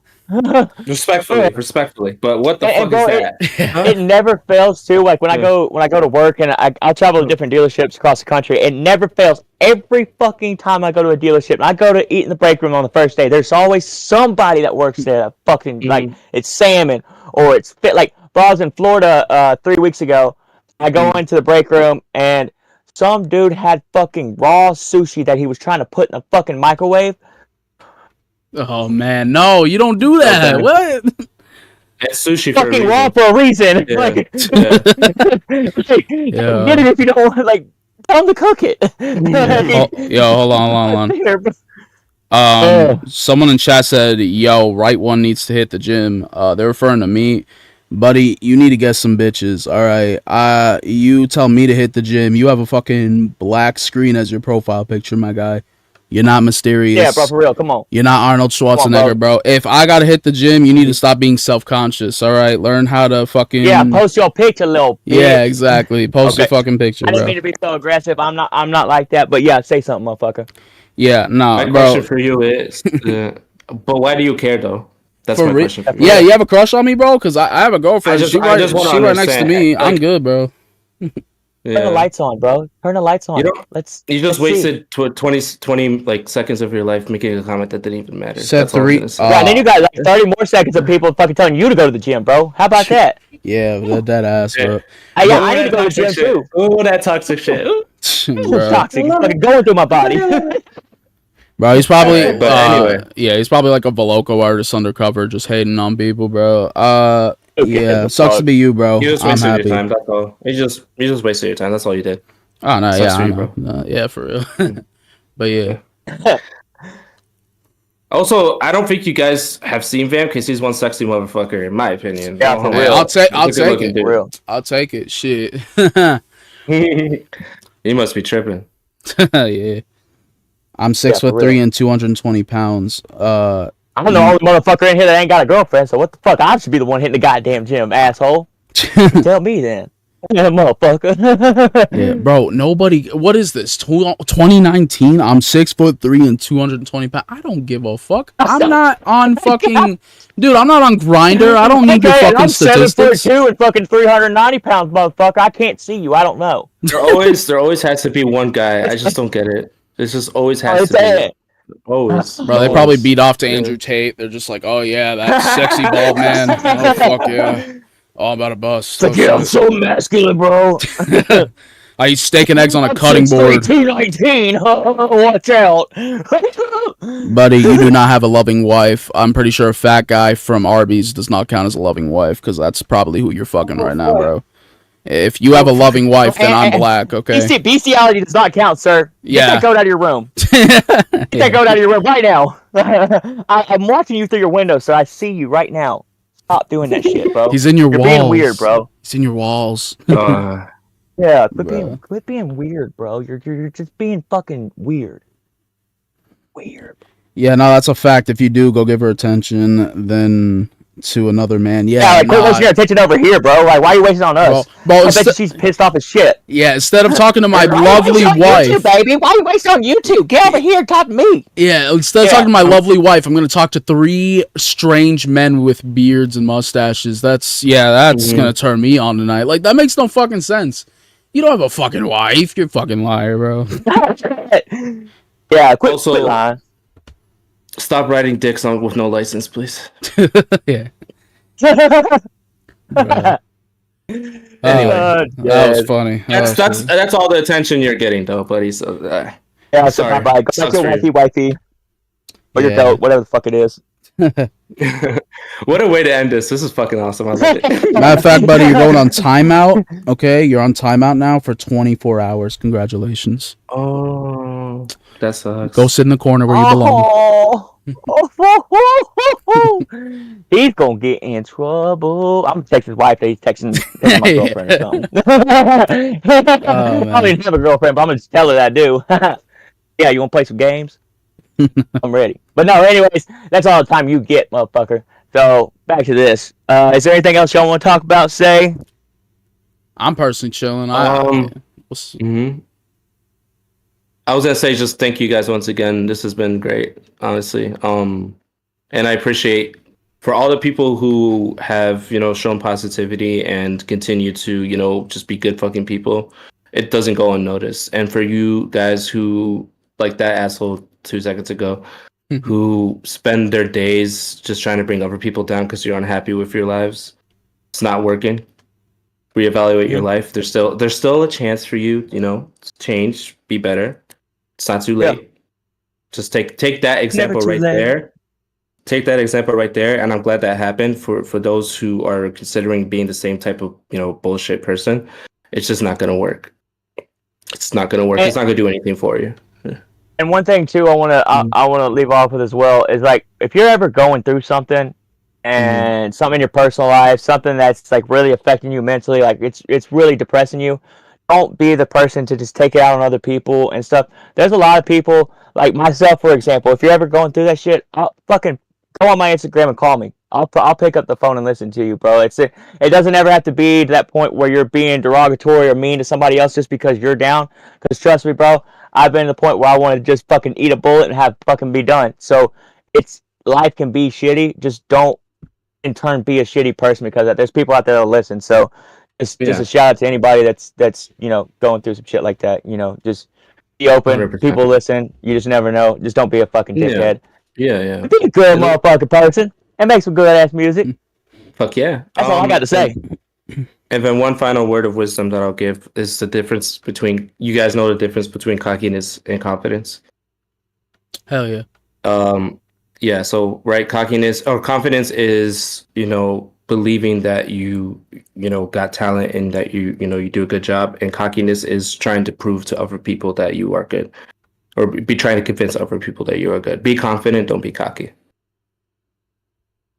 Respectfully. But what the And fuck bro, is that? It never fails too. Like when I Yeah. go to work and I travel to different dealerships across the country. It never fails. Every fucking time I go to a dealership, and I go to eat in the break room on the first day. There's always somebody that works there that fucking like it's salmon or it's fit. Like bro, I was in Florida 3 weeks ago. I go into the break room and some dude had fucking raw sushi that he was trying to put in a fucking microwave. Oh man, no, you don't do that. Okay. What? It's sushi for a Fucking reason. raw for a reason. Yeah. Like, Yeah. get it if you don't want. Like, tell them to cook it. Yo, hold on. Someone in chat said, "Yo, right one needs to hit the gym." They're referring to me, buddy. You need to get some bitches. All right. You tell me to hit the gym. You have a fucking black screen as your profile picture, my guy. You're not mysterious. Yeah, bro, for real. Come on. You're not Arnold Schwarzenegger, bro. If I gotta hit the gym, you need to stop being self-conscious. All right, learn how to fucking. Yeah, post your picture, little bitch. Yeah, exactly. Post your fucking picture, I didn't bro. mean to be so aggressive. I'm not like that. But yeah, say something, motherfucker. Yeah, no, My bro. question for you is, but why do you care though? That's For my re- question. For you. Yeah, you have a crush on me, bro? Because I have a girlfriend. I just she wanna right next to understand, me. I'm like- good, bro. Turn the lights on, bro. Turn the lights on. You don't- Let's. You just let's see. wasted 20 like seconds of your life making a comment that didn't even matter. Said That's all I was three- gonna say. Yeah, then you got like 30 more seconds of people fucking telling you to go to the gym, bro. How about that? Yeah, that ass, bro. Hey, yeah, Ooh, I need to that go to the gym toxic shit. too. Ooh, that toxic shit. Ooh. It's bro. toxic. It's fucking going through my body. Bro, he's probably Alright, but anyway. yeah, he's probably like a Veloco artist undercover, just hating on people, bro. Yeah, sucks to be you, bro. You just I'm wasted happy. your time. That's all. You just wasted your time. That's all you did. Oh no, Sucks yeah, for I you, know. bro. No, yeah, for real. But yeah, Also, I don't think you guys have seen Vam because he's one sexy motherfucker, in my opinion. Yeah, for Hey, real. I'll take He's a good-looking it. dude. Real. I'll take it. Shit. He must be tripping. Yeah. I'm 6'3" for real. and 220 pounds. I'm the only motherfucker in here that ain't got a girlfriend, so what the fuck? I should be the one hitting the goddamn gym, asshole. Tell me then. Yeah, motherfucker. Yeah, bro. Nobody. What is this? 2019. I'm 6'3" and 220 pounds. I don't give a fuck. I'm not on fucking. Dude, I'm not on Grinder. I don't need your Okay, and fucking I'm statistics. 7'2" and fucking 390 pounds, motherfucker. I can't see you. I don't know. There always has to be one guy. I just don't get it. It's just always has It's to that. be. Always. Bro, they probably beat off to Andrew Tate. They're just like, oh yeah, that sexy bald man. Oh fuck yeah. Oh, I'm about to bust. It's like, yeah, I'm so masculine, bro. I eat steak and eggs on a I'm cutting 6'3", board. 219. Watch out. Buddy, you do not have a loving wife. I'm pretty sure a fat guy from Arby's does not count as a loving wife, because that's probably who you're fucking right now, bro. If you have a loving wife, then I'm black, okay? Bestiality does not count, sir. Yeah. Get that goat out of your room. Get that goat out of your room right now. I'm watching you through your window, sir. I see you right now. Stop doing that shit, bro. He's in your You're walls. being weird, bro. He's in your walls. Yeah, Bro. quit being weird, bro. You're just being fucking weird. Weird. Yeah, no, that's a fact. If you do go give her attention, then to another man, Yeah, yeah. like, quit wasting your attention over here, bro. Like, why are you wasting on us? Bro, I bet you she's pissed off as shit. yeah, instead of talking to my Why you lovely wasting on wife, YouTube, baby? Why you wasting on YouTube? Get over here and talk to me. yeah, instead of Yeah. talking to my lovely wife, I'm gonna talk to 3 strange men with beards and mustaches. That's gonna turn me on tonight. Like, that makes no fucking sense. You don't have a fucking wife. You're a fucking liar, bro. Yeah, quit Also- lying. Stop riding dicks on with no license, please. Yeah. Anyway. That was funny. That's all the attention you're getting, though, buddy. So, Yeah, so sorry. bye. Go back Sucks to your for you. wifey. Or your Yeah. goat, whatever the fuck it is. what a way to end this. This is fucking awesome. I love it. Matter of fact, buddy, you're going on timeout. Okay, you're on timeout now for 24 hours. Congratulations. Oh, that sucks. Go sit in the corner where you belong. Oh. He's gonna get in trouble. I'm gonna text his wife that he's texting my girlfriend or something. I don't even have a girlfriend, but I'm gonna just tell her that I do. Yeah, you wanna play some games? I'm ready. But no, anyways, that's all the time you get, motherfucker. So back to this. Is there anything else y'all want to talk about? Say. I'm personally chilling. Mhm. I was gonna say just thank you guys once again. This has been great, honestly. And I appreciate for all the people who have, shown positivity and continue to, just be good fucking people. It doesn't go unnoticed. And for you guys who, like that asshole 2 seconds ago, who spend their days just trying to bring other people down because you're unhappy with your lives, it's not working. Reevaluate your life. There's still a chance for you, to change, be better. It's not too late. Yeah. Just take that example right there. Take that example right there, and I'm glad that happened for those who are considering being the same type of bullshit person. It's just not gonna work. It's not gonna work. It's not gonna do anything for you. And one thing too, I wanna leave off with as well is like if you're ever going through something and something in your personal life, something that's like really affecting you mentally, like it's really depressing you. Don't be the person to just take it out on other people and stuff. There's a lot of people like myself, for example. If you're ever going through that shit, I'll fucking go on my Instagram and call me. I'll pick up the phone and listen to you, bro. It doesn't ever have to be to that point where you're being derogatory or mean to somebody else just because you're down. Because trust me, bro, I've been to the point where I want to just fucking eat a bullet and have fucking be done. So life can be shitty. Just don't in turn be a shitty person because there's people out there that'll listen. So just a shout out to anybody that's going through some shit like that. Just be open. 100%. People listen. You just never know. Just don't be a fucking dickhead. Yeah. Be a good motherfucking person and make some good ass music. Fuck yeah. That's all I got to say. And then one final word of wisdom that I'll give is the difference between, you guys know the difference between cockiness and confidence. Hell yeah. Yeah, so right, cockiness or confidence is, believing that you got talent and that you do a good job, and cockiness is trying to prove to other people that you are good, or be trying to convince other people that you are good. Be confident, don't be cocky.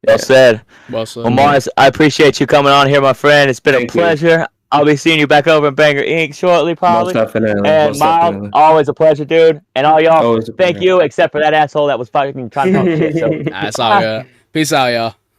Well said. Well said. Well, Marz, I appreciate you coming on here, my friend. It's been a pleasure. I'll be seeing you back over in Banger Inc. shortly, probably. Most definitely. And Miles, always a pleasure, dude. And all y'all, thank you, except for that asshole that was fucking trying to talk shit. So. That's all good. Peace out, y'all.